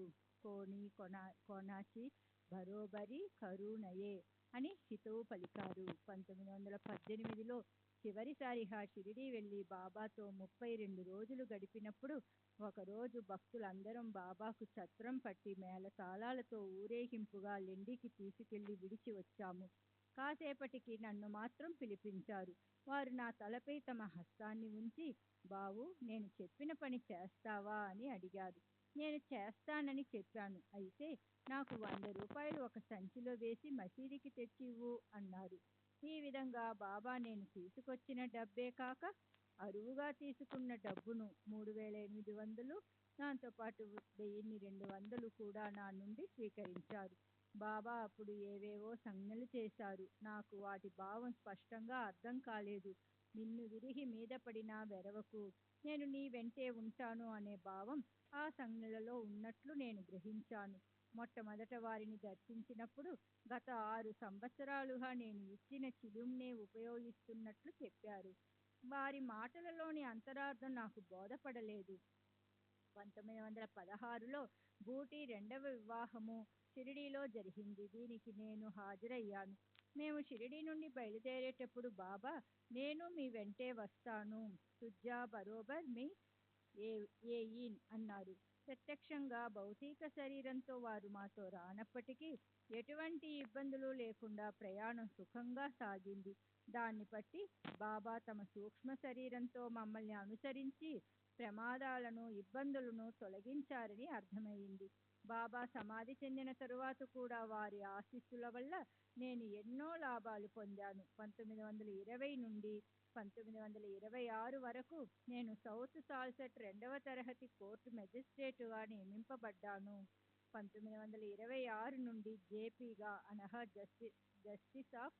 కోనాచి బరోబరి కరుణయే అని హితవు పలికారు. 1918లో చివరిసారిగా షిరిడీ వెళ్ళి బాబాతో 32 రోజులు గడిపినప్పుడు ఒకరోజు భక్తులందరం బాబాకు ఛత్రం పట్టి మేళతాళాలతో ఊరేగింపుగా లెండికి తీసుకెళ్లి విడిచి వచ్చాము. కాసేపటికి నన్ను మాత్రం పిలిపించారు. వారు నా తలపై తమ హస్తాన్ని ఉంచి, బావు, నేను చెప్పిన పని చేస్తావా అని అడిగారు. నేను చేస్తానని చెప్పాను. అయితే నాకు 100 రూపాయలు ఒక సంచిలో వేసి మసీదుకి తెచ్చివ్వు అన్నారు. ఈ విధంగా బాబా నేను తీసుకొచ్చిన డబ్బే కాక అరువుగా తీసుకున్న డబ్బును 3800, దాంతోపాటు 1200 కూడా నా నుండి స్వీకరించారు. బాబా అప్పుడు ఏవేవో సంజ్ఞలు చేశారు. నాకు వాటి భావం స్పష్టంగా అర్థం కాలేదు. నిన్ను విరిగి మీద పడినా వెరవకు, నేను నీ వెంటే ఉంటాను అనే భావం ఆ సంజ్ఞలలో ఉన్నట్లు నేను గ్రహించాను. మొట్టమొదట వారిని దర్శించినప్పుడు గత 6 సంవత్సరాలుగా నేను ఇచ్చిన చిలుంనే ఉపయోగిస్తున్నట్లు చెప్పారు. వారి మాటలలోని అంతరార్థం నాకు బోధపడలేదు. 1916లో బూటీ 2వ వివాహము షిరిడీలో జరిగింది. దీనికి నేను హాజరయ్యాను. మేము షిరిడీ నుండి బయలుదేరేటప్పుడు బాబా, నేను మీ వెంటే వస్తాను, తుజ్జా బరోబర్ మీ ఏయిన్ అన్నారు. ప్రత్యక్షంగా భౌతిక శరీరంతో వారు మాతో రానప్పటికీ ఎటువంటి ఇబ్బందులు లేకుండా ప్రయాణం సుఖంగా సాగింది. దాన్ని బట్టి బాబా తమ సూక్ష్మ శరీరంతో మమ్మల్ని అనుసరించి ప్రమాదాలను, ఇబ్బందులను తొలగించారని అర్థమైంది. బాబా సమాధి చెందిన తరువాత కూడా వారి ఆశీస్సుల వల్ల నేను ఎన్నో లాభాలు పొందాను. 1920 నుండి 1926 వరకు నేను సౌత్ సాల్సెట్ 2వ తరగతి కోర్టు మెజిస్ట్రేటుగా నియమింపబడ్డాను. 1926 నుండి జేపీగా అనగా జస్టిస్ ఆఫ్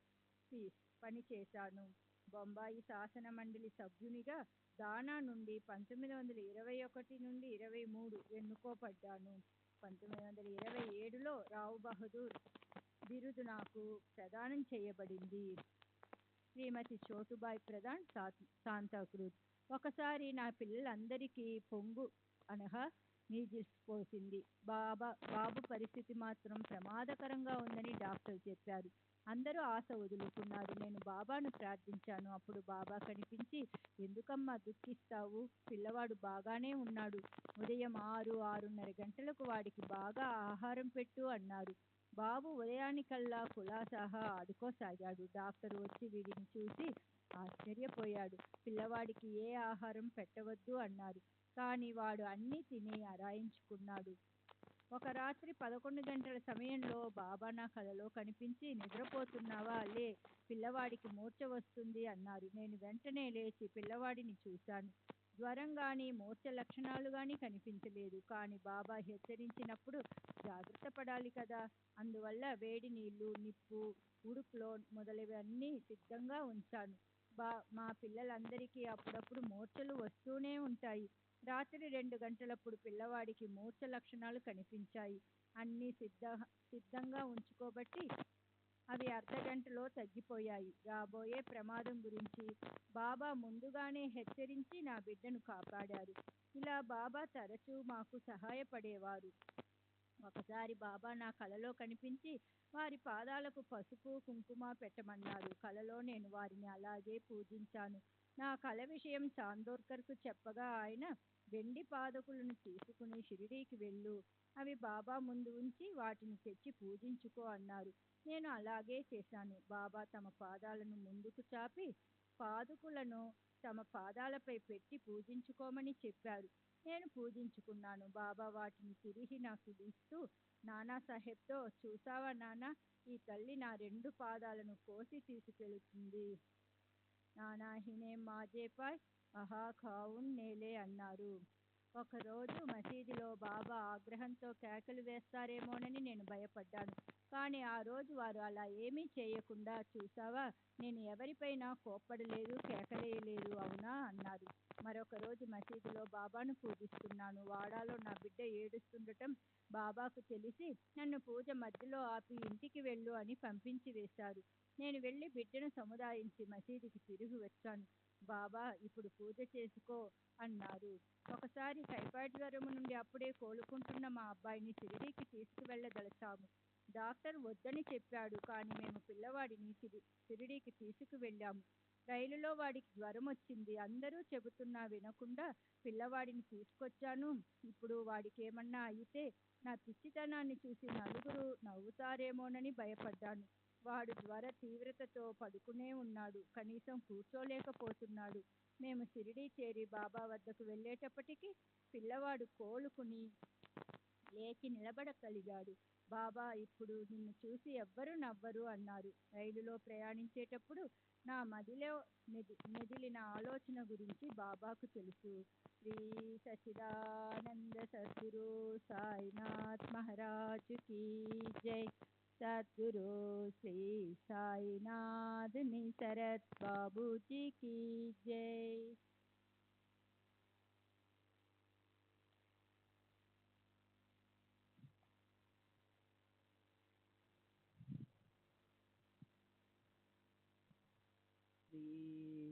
పీస్ పనిచేశాను. బొంబాయి శాసన మండలి సభ్యునిగా దానా నుండి 1921 నుండి 23 ఎన్నుకోబడ్డాను. 1927లో రావు బహదూర్ బిరుదు నాకు ప్రదానం చేయబడింది. శ్రీమతి చోటుబాయ్ ప్రధాన్, శాంతాక్రూజ్. ఒకసారి నా పిల్లలందరికీ పొంగు అనగా మీజిల్స్ పోసింది. బాబు పరిస్థితి మాత్రం ప్రమాదకరంగా ఉందని డాక్టర్ చెప్పారు. అందరూ ఆశ వదులుకున్నారు. నేను బాబాను ప్రార్థించాను. అప్పుడు బాబా కనిపించి, ఎందుకమ్మా దుఃఖిస్తావు, పిల్లవాడు బాగానే ఉన్నాడు. ఉదయం 6-6:30 గంటలకు వాడికి బాగా ఆహారం పెట్టు అన్నారు. బాబు ఉదయానికల్లా కులాసాగా ఆడుకోసాగాడు. డాక్టర్ వచ్చి వీడిని చూసి ఆశ్చర్యపోయాడు. పిల్లవాడికి ఏ ఆహారం పెట్టవద్దు అన్నారు. కానీ వాడు అన్నీ తిని అరాయించుకున్నాడు. ఒక రాత్రి 11 గంటల సమయంలో బాబా నా కలలో కనిపించి, నిద్రపోతున్నావా, లే, పిల్లవాడికి మూర్ఛ వస్తుంది అన్నారు. నేను వెంటనే లేచి పిల్లవాడిని చూశాను. జ్వరం కానీ మూర్ఛ లక్షణాలు కానీ కనిపించలేదు. కానీ బాబా హెచ్చరించినప్పుడు జాగ్రత్త పడాలి కదా. అందువల్ల వేడి నీళ్లు, నిప్పు, ఉడుకులో మొదలైనవన్నీ సిద్ధంగా ఉంచాను. మా పిల్లలందరికీ అప్పుడప్పుడు మూర్ఛలు వస్తూనే ఉంటాయి. రాత్రి 2 గంటలప్పుడు పిల్లవాడికి మూర్ఛ లక్షణాలు కనిపించాయి. అన్నీ సిద్ధంగా ఉంచుకోబట్టి అవి అర్ధగంటలో తగ్గిపోయాయి. రాబోయే ప్రమాదం గురించి బాబా ముందుగానే హెచ్చరించి నా బిడ్డను కాపాడారు. ఇలా బాబా తరచూ మాకు సహాయపడేవారు. ఒకసారి బాబా నా కలలో కనిపించి వారి పాదాలకు పసుపు కుంకుమ పెట్టమన్నారు. కలలో నేను వారిని అలాగే పూజించాను. నా కల విషయం చాందోర్కర్కు చెప్పగా ఆయన వెండి పాదకులను తీసుకుని షిరిడీకి వెళ్ళు, అవి బాబా ముందు ఉంచి వాటిని తెచ్చి పూజించుకో అన్నారు. నేను అలాగే చేశాను. బాబా తమ పాదాలను ముందుకు చాపి పాదుకులను తమ పాదాలపై పెట్టి పూజించుకోమని చెప్పారు. నేను పూజించుకున్నాను. బాబా వాటిని తిరిగి నాకు ఇస్తూ నానాసాహెబ్తో, చూసావా నాన్న, ఈ తల్లి నా 2 పాదాలను కోసి తీసుకెళుతుంది. నానా హినే మాజేపాయ్ అహా ఖావున్ నేలే అన్నారు. ఒకరోజు మసీదులో బాబా ఆగ్రహంతో కేకలు వేస్తారేమోనని నేను భయపడ్డాను. కానీ ఆ రోజు వారు అలా ఏమీ చేయకుండా, చూసావా, నేను ఎవరిపైనా కోప్పడలేదు, కేకలేయలేదు, అవునా అన్నారు. మరొక రోజు మసీదులో బాబాను పూజిస్తున్నాను. వాడాలో నా బిడ్డ ఏడుస్తుండటం బాబాకు తెలిసి నన్ను పూజ మధ్యలో ఆపి ఇంటికి వెళ్ళు అని పంపించి వేశారు. నేను వెళ్ళి బిడ్డను సముదాయించి మసీదుకి తిరిగి వచ్చాను. బాబా ఇప్పుడు పూజ చేసుకో అన్నారు. ఒకసారి టైఫాయిడ్ జ్వరము నుండి అప్పుడే కోలుకుంటున్న మా అబ్బాయిని షిరిడీకి తీసుకువెళ్ళదలిచాము. డాక్టర్ వద్దని చెప్పాడు. కానీ మేము పిల్లవాడిని షిరిడీకి తీసుకువెళ్ళాము. రైలులో వాడికి జ్వరం వచ్చింది. అందరూ చెబుతున్నా వినకుండా పిల్లవాడిని తీసుకొచ్చాను. ఇప్పుడు వాడికి ఏమన్నా అయితే నా పిచ్చితనాన్ని చూసి నలుగురు నవ్వుతారేమోనని భయపడ్డాను. వాడు జ్వర తీవ్రతతో పడుకునే ఉన్నాడు. కనీసం కూర్చోలేకపోతున్నాడు. మేము షిరిడీ చేరి బాబా వద్దకు వెళ్ళేటప్పటికి పిల్లవాడు కోలుకుని లేచి నిలబడగలిగాడు. బాబా ఇప్పుడు నిన్ను చూసి ఎవ్వరూ నవ్వరు అన్నారు. రైలులో ప్రయాణించేటప్పుడు నా మదిలో మెదిలిన ఆలోచన గురించి బాబాకు తెలుసు. శ్రీ సచ్చిదానంద సద్గురు సాయినాథ్ మహారాజ్ కీ జై. సద్గురు శ్రీ సాయినాథ్ నిసరత్ బాబూజీ కీ జై. శ్రీ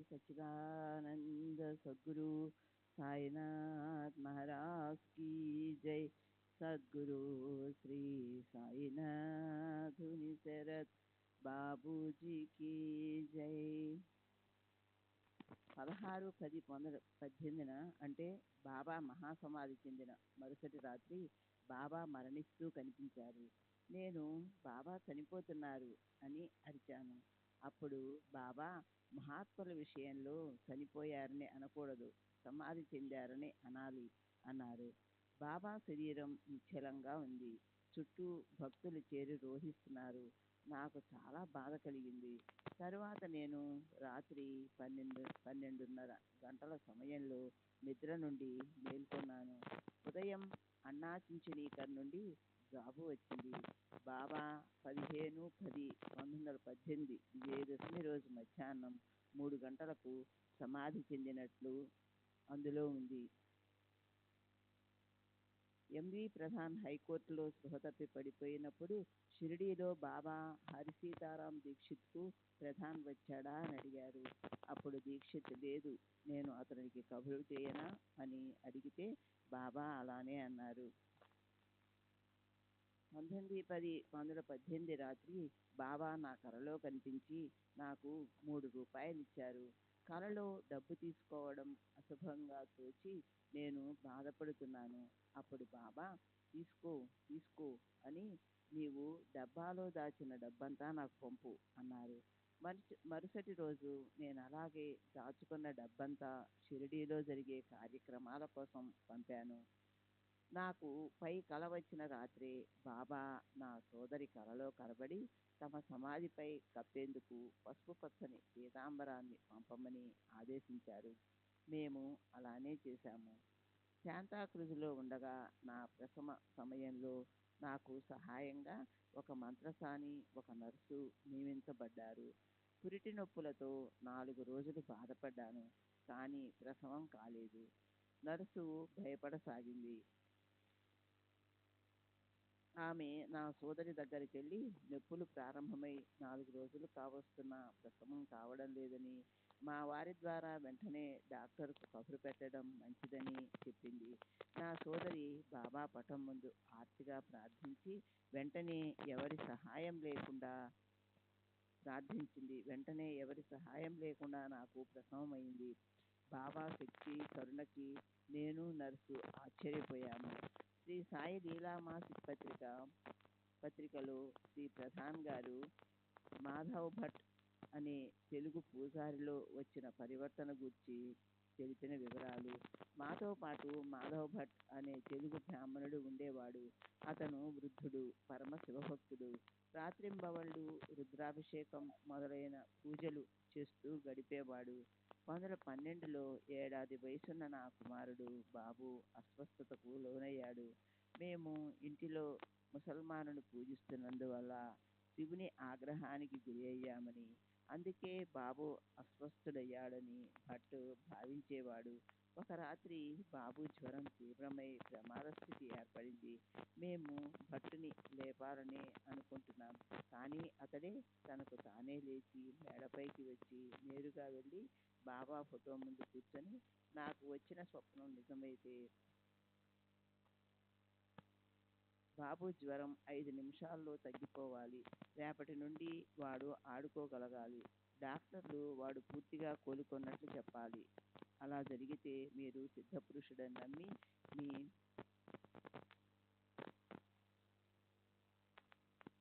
సచ్చిదానంద సద్గురు సాయినాథ్ మహారాజ్ కీ జై. సద్గురు శ్రీ సాయినాథ్ నిసరత్ బాబూజీ కీ జై. 16/10/18 అంటే బాబా మహాసమాధి చెందిన మరుసటి రాత్రి బాబా మరణిస్తూ కనిపించారు. నేను బాబా చనిపోతున్నారు అని అరిచాను. అప్పుడు బాబా, మహాత్ముల విషయంలో చనిపోయారని అనకూడదు, సమాధి చెందారని అనాలి అన్నారు. బాబా శరీరం నిశ్చలంగా ఉంది. చుట్టూ భక్తులు చేరి రోహిస్తున్నారు. నాకు చాలా బాధ కలిగింది. తరువాత నేను రాత్రి 12:30 గంటల సమయంలో నిద్ర నుండి మేల్కొన్నాను. ఉదయం అన్నా చించనీకర్ నుండి జాబు వచ్చింది. బాబా 15/10/1918 విజయదశమి రోజు మధ్యాహ్నం 3 గంటలకు సమాధి చెందినట్లు అందులో ఉంది. ఎంవి ప్రధాన్ హైకోర్టులో స్పృహ తప్పి పడిపోయినప్పుడు షిరిడీలో బాబా హరిసీతారాం దీక్షిత్కు ప్రధాన్ వచ్చాడా అని అడిగారు. అప్పుడు దీక్షిత్ లేదు, నేను అతనికి కబురు చేయనా అని అడిగితే బాబా అలానే అన్నారు. 19/10/1918 రాత్రి బాబా నా కలలో కనిపించి నాకు 3 రూపాయలు ఇచ్చారు. కలలో డబ్బు తీసుకోవడం అశుభంగా తోచి నేను బాధపడుతున్నాను. అప్పుడు బాబా, తీసుకో తీసుకో అని, నీవు డబ్బాలో దాచిన డబ్బంతా నాకు పంపు అన్నారు. మరుసటి రోజు నేను అలాగే దాచుకున్న డబ్బంతా షిరిడీలో జరిగే కార్యక్రమాల కోసం పంపాను. నాకు పై కల వచ్చిన రాత్రే బాబా నా సోదరి కలలో కనబడి తమ సమాధిపై కప్పేందుకు పసుపు పచ్చని పీతాంబరాన్ని పంపమని ఆదేశించారు. మేము అలానే చేశాము. శాంతాక్రూజులో ఉండగా నా ప్రసవ సమయంలో నాకు సహాయంగా ఒక మంత్రసాని, ఒక నర్సు నియమించబడ్డారు. పురిటి నొప్పులతో 4 రోజులు బాధపడ్డాను, కానీ ప్రసవం కాలేదు. నర్సు భయపడసాగింది. ఆమె నా సోదరి దగ్గరికి వెళ్ళి నొప్పులు ప్రారంభమై 4 రోజులు కావస్తున్నా ప్రసవం కావడం లేదని, మా వారి ద్వారా వెంటనే డాక్టర్కు కబురు పెట్టడం మంచిదని చెప్పింది. నా సోదరి బాబా పటం ముందు ఆర్తిగా ప్రార్థించి వెంటనే ఎవరి సహాయం లేకుండా నాకు ప్రసవం అయింది. బాబా శక్తి కరుణకి నేను, నర్సు ఆశ్చర్యపోయాము. శ్రీ సాయి లీలా మాసిక్ పత్రికలో శ్రీ ప్రధాన్ గారు మాధవ్ భట్ అనే తెలుగు పూజారిలో వచ్చిన పరివర్తన గురించి తెలిపిన వివరాలు. మాతో పాటు మాధవ్ భట్ అనే తెలుగు బ్రాహ్మణుడు ఉండేవాడు. అతను వృద్ధుడు, పరమ శివభక్తుడు. రాత్రింబవళ్ళు రుద్రాభిషేకం మొదలైన పూజలు చేస్తూ గడిపేవాడు. 1912లో 7 ఏడాది వయసున్న నా కుమారుడు బాబు అస్వస్థతకు లోనయ్యాడు. మేము ఇంటిలో ముసల్మానును పూజిస్తున్నందువల్ల శివుని ఆగ్రహానికి గురి అయ్యామని, అందుకే బాబు అస్వస్థుడయ్యాడని భట్ భావించేవాడు. ఒక రాత్రి బాబు జ్వరం తీవ్రమై ప్రమాద స్థితి ఏర్పడింది. మేము భట్టుని లేపాలని అనుకుంటున్నాం, కానీ అతడే తనకు తానే లేచి మేడపైకి వచ్చి నేరుగా వెళ్ళి బాబా ఫోటో ముందు కూర్చొని, నాకు వచ్చిన స్వప్నం నిజమైతే బాబు జ్వరం 5 నిమిషాల్లో తగ్గిపోవాలి, రేపటి నుండి వాడు ఆడుకోగలగాలి, డాక్టర్లు వాడు పూర్తిగా కోలుకున్నట్లు చెప్పాలి, అలా జరిగితే మీరు సిద్ధపురుషుడని నమ్మి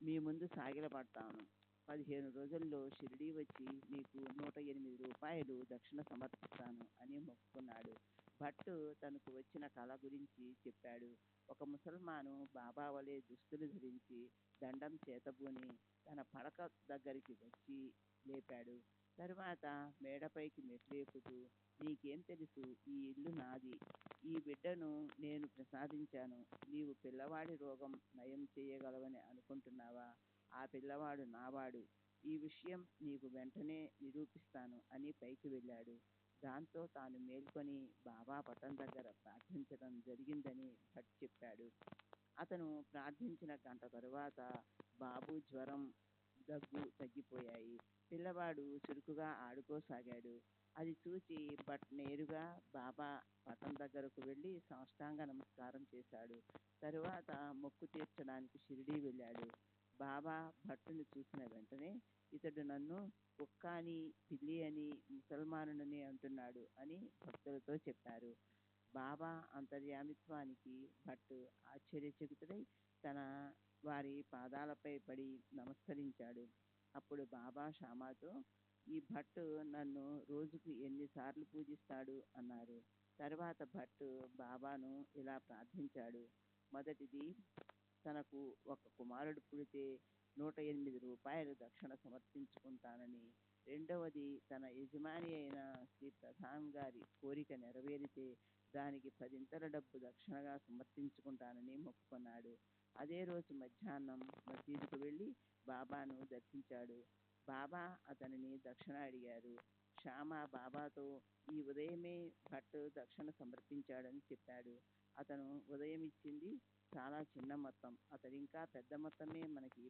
మీ ముందు సాగిలపడతాను. 15 రోజుల్లో షిరిడీ వచ్చి మీకు 108 రూపాయలు దక్షిణ సమర్పిస్తాను అని మొక్కుకున్నాడు. భట్టు తనకు వచ్చిన కళ గురించి చెప్పాడు. ఒక ముసల్మాను బాబా వలె దుస్తులు ధరించి దండం చేతబూని తన పడక దగ్గరికి వచ్చి లేపాడు. తరువాత మేడపైకి మెట్లు ఎక్కుతూ, నీకేం తెలుసు, ఈ ఇల్లు నాది, ఈ బిడ్డను నేను ప్రసాదించాను, నీవు పిల్లవాడి రోగం నయం చేయగలవని అనుకుంటున్నావా? ఆ పిల్లవాడు నావాడు, ఈ విషయం నీకు వెంటనే నిరూపిస్తాను అని పైకి వెళ్ళాడు. దాంతో తాను మేల్కొని బాబా పటం దగ్గర ప్రార్థించడం జరిగిందని భట్ చెప్పాడు. అతను ప్రార్థించిన గంట తరువాత బాబు జ్వరం, దగ్గు తగ్గిపోయాయి. పిల్లవాడు చురుకుగా ఆడుకోసాగాడు. అది చూసి భట్ నేరుగా బాబా పటం దగ్గరకు వెళ్ళి సాష్టాంగ నమస్కారం చేశాడు. తరువాత మొక్కు తీర్చడానికి షిరిడీ వెళ్ళాడు. బాబా భట్టుని చూసిన వెంటనే, ఇతడు నన్ను కుక్క అని, పిల్లి అని, ముసల్మానుని అంటున్నాడు అని భక్తులతో చెప్పారు. బాబా అంతర్యామిత్వానికి భట్ ఆశ్చర్యచకితుడై తన వారి పాదాలపై పడి నమస్కరించాడు. అప్పుడు బాబా షామాతో, ఈ భట్ నన్ను రోజుకు ఎన్నిసార్లు పూజిస్తాడు అన్నారు. తర్వాత భట్ బాబాను ఇలా ప్రార్థించాడు. మొదటిది, తనకు ఒక కుమారుడు పుడితే 108 రూపాయలు దక్షిణ సమర్పించుకుంటానని. రెండవది, తన యజమాని అయిన శ్రీ ప్రధాన్ గారి కోరిక నెరవేరితే దానికి 10 డబ్బు దక్షిణగా సమర్పించుకుంటానని మొక్కుకున్నాడు. అదే రోజు మధ్యాహ్నం మసీదుకు వెళ్ళి బాబాను దర్శించాడు. బాబా అతనిని దక్షిణ అడిగారు. శ్యామ బాబాతో ఈ ఉదయమే భట్ దక్షిణ సమర్పించాడని చెప్పాడు. అతను ఉదయం ఇచ్చింది చాలా చిన్న మొత్తం, అతడింకా పెద్ద మొత్తమే మనకి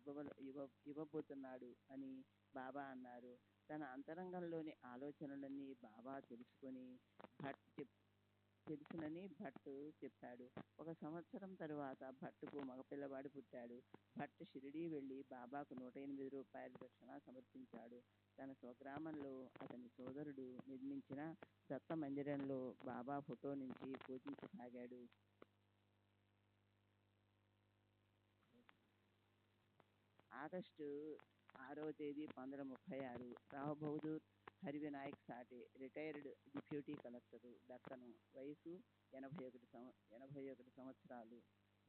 ఇవ్వబోతున్నాడు అని బాబా అన్నారు. తన అంతరంగంలోని ఆలోచనలన్నీ బాబా తెలుసునని భట్ చెప్పాడు. 1 సంవత్సరం తరువాత భట్టుకు మగపిల్లవాడు పుట్టాడు. భట్ షిరిడీ వెళ్ళి బాబాకు 108 రూపాయలు దక్షిణ సమర్పించాడు. తన స్వగ్రామంలో అతని సోదరుడు నిర్మించిన దత్త మందిరంలో బాబా ఫోటో నుంచి పూజించసాగాడు. ఆగస్టు 6వ తేదీ 1936 Rao Bahadur Harivinayak Sathe, retired deputy collector, Deccan. వయసు 81 సంవత్సరాలు.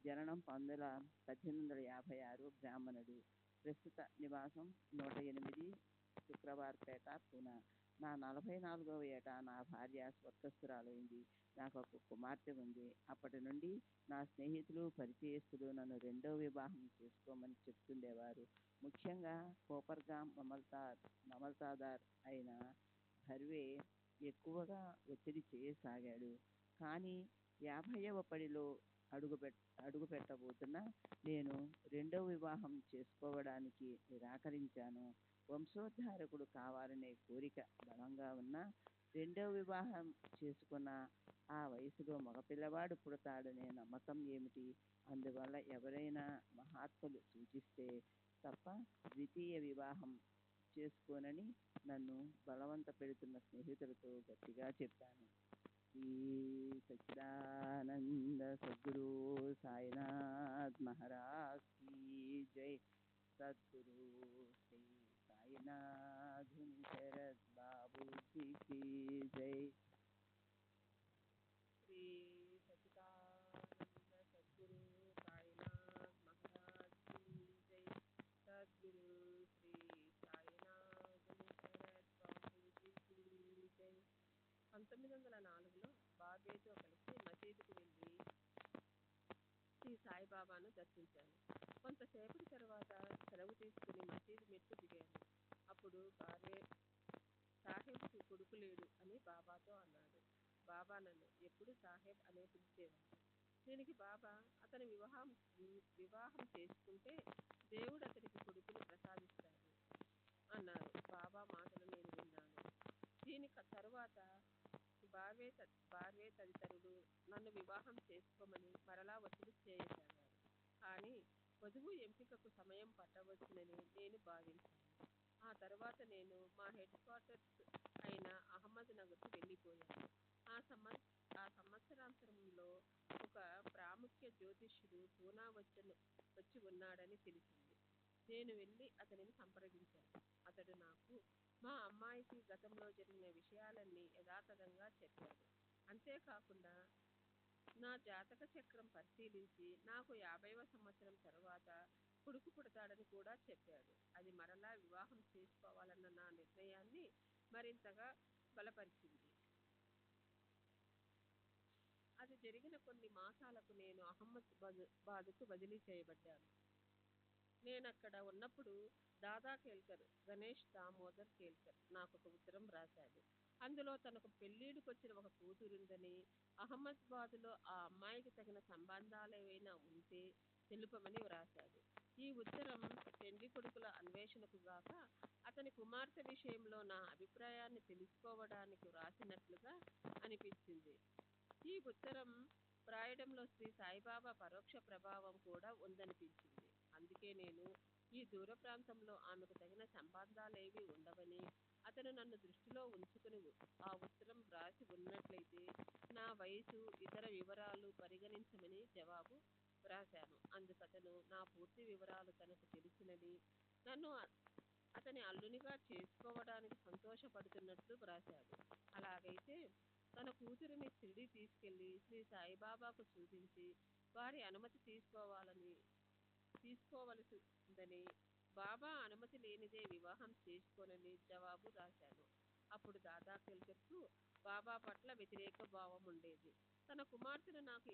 జననం 1856, బ్రాహ్మణుడు. ప్రస్తుత నివాసం 108 శుక్రవార్పేట, పూనా. నా 44వ ఏట నా భార్య స్వర్గస్థురాలైంది. నాకు ఒక కుమార్తె ఉంది. అప్పటి నుండి నా స్నేహితులు, పరిచయస్తులు నన్ను రెండో వివాహం చేసుకోమని చెప్తుండేవారు. ముఖ్యంగా కోపర్గాం మమల్తాదార్ అయిన హర్వే ఎక్కువగా ఒత్తిడి చేయసాగాడు. కానీ 50వ పడిలో అడుగు పెట్టబోతున్న నేను రెండో వివాహం చేసుకోవడానికి నిరాకరించాను. వంశోద్ధారకుడు కావాలనే కోరిక బలంగా ఉన్నా రెండో వివాహం చేసుకున్న ఆ వయసులో మగపిల్లవాడు పుడతాడనే నమ్మకం ఏమిటి? అందువల్ల ఎవరైనా మహాత్ములు సూచిస్తే తప్ప ద్వితీయ వివాహం చేసుకోనని నన్ను బలవంత పెడుతున్న స్నేహితులతో గట్టిగా చెప్పాను. శ్రీ సచ్చిదానంద సద్గురు సాయినాథ్ మహారాజ్ కీ జై. సద్గురు శ్రీ సాయినాథ్ శరత్ బాబూజీ కీ జై. శ్రీ సచ్చిదానంద సద్గురు సాయినాథ్ మహారాజ్ కీ జై. సద్గురు శ్రీ సాయినాథ్ శరత్ బాబూజీ కీ జై. 1904లో బాబేతో కలిసి మసీదుకు వెళ్ళి శ్రీ సాయిబాబాను దర్శించాను. కొంతసేపటి తర్వాత సెలవు తీసుకుని మసీదు మెట్లు దిగాను. అప్పుడు బాబే, సాహెబ్కు కొడుకు లేడు అని బాబాతో అన్నాడు. బాబా నన్ను ఎప్పుడు సాహెబ్ అనే పిలిచేవాడు. దీనికి బాబా, అతని వివాహం చేసుకుంటే దేవుడు అతనికి కొడుకుని ప్రసాదిస్తాడు అన్నారు. బాబా మాటలు నేను విన్నాను. దీని తరువాత బార్వే తదితరులు నన్ను వివాహం చేసుకోమని మరలా ఒత్తిడి చేయసాగారు. కానీ వధువు ఎంపికకు సమయం పట్టవచ్చునని నేను భావించాను. ఆ తర్వాత నేను మా హెడ్ క్వార్టర్స్ అయిన అహ్మద్ నగర్కు వెళ్ళిపోయాను. ఆ సంవత్సరాంతంలో ఒక ప్రాముఖ్య జ్యోతిష్యుడు పూనా వచ్చి ఉన్నాడని తెలిసింది. నేను వెళ్ళి అతనిని సంప్రదించాను. అతడు నాకు మా అమ్మాయికి గతంలో జరిగిన విషయాలన్నీ యథాతథంగా చెప్పాడు. అంతేకాకుండా నా జాతక చక్రం పరిశీలించి నాకు 50వ సంవత్సరం తరువాత కొడుకు పుడతాడని కూడా చెప్పాడు. అది మరలా వివాహం చేసుకోవాలన్న నా నిర్ణయాన్ని మరింతగా బలపరిచింది. అది జరిగిన కొన్ని మాసాలకు నేను అహ్మదాబాద్కు బదిలీ చేయబడ్డాను. నేనక్కడ ఉన్నప్పుడు దాదా కేల్కర్, గణేష్ దామోదర్ కేల్కర్ నాకు ఒక ఉత్తరం రాశాడు. అందులో తనకు పెళ్ళిడుకొచ్చిన ఒక కూతురుందని, అహ్మదాబాద్లో ఆ అమ్మాయికి తగిన సంబంధాలేవైనా ఉంటే తెలుపమని వ్రాశాడు. ఈ ఉత్తరం పెండ్లి కొడుకుల అన్వేషణకు గాక అతని కుమార్తె విషయంలో నా అభిప్రాయాన్ని తెలుసుకోవడానికి వ్రాసినట్లుగా అనిపించింది. ఈ ఉత్తరం వ్రాయడంలో శ్రీ సాయిబాబా పరోక్ష ప్రభావం కూడా ఉందనిపించింది. అందుకే నేను ఈ దూర ప్రాంతంలో ఆమెకు తగిన సంబంధాలేవీ ఉండవని, అతను నన్ను దృష్టిలో ఉంచుకుని ఆ ఉత్తరం వ్రాసి ఉన్నట్లయితే నా వయసు, ఇతర వివరాలు పరిగణించమని జవాబు వ్రాశాను. అందుకతను నా పూర్తి వివరాలు తనకు తెలుసునని, నన్ను అతని అల్లునిగా చేసుకోవడానికి సంతోషపడుతున్నట్లు వ్రాశాడు. అలాగైతే తన కూతురిని షిరిడీ తీసుకెళ్లి శ్రీ సాయిబాబాకు చూపించి వారి అనుమతి తీసుకోవలసిందని, బాబా అనుమతి లేనిదే వివాహం చేసుకోనని జవాబు రాశాను. అప్పుడు దాదా కేల్కర్కు బాబా పట్ల వ్యతిరేక భావం ఉండేది. తన కుమార్తెను నాకు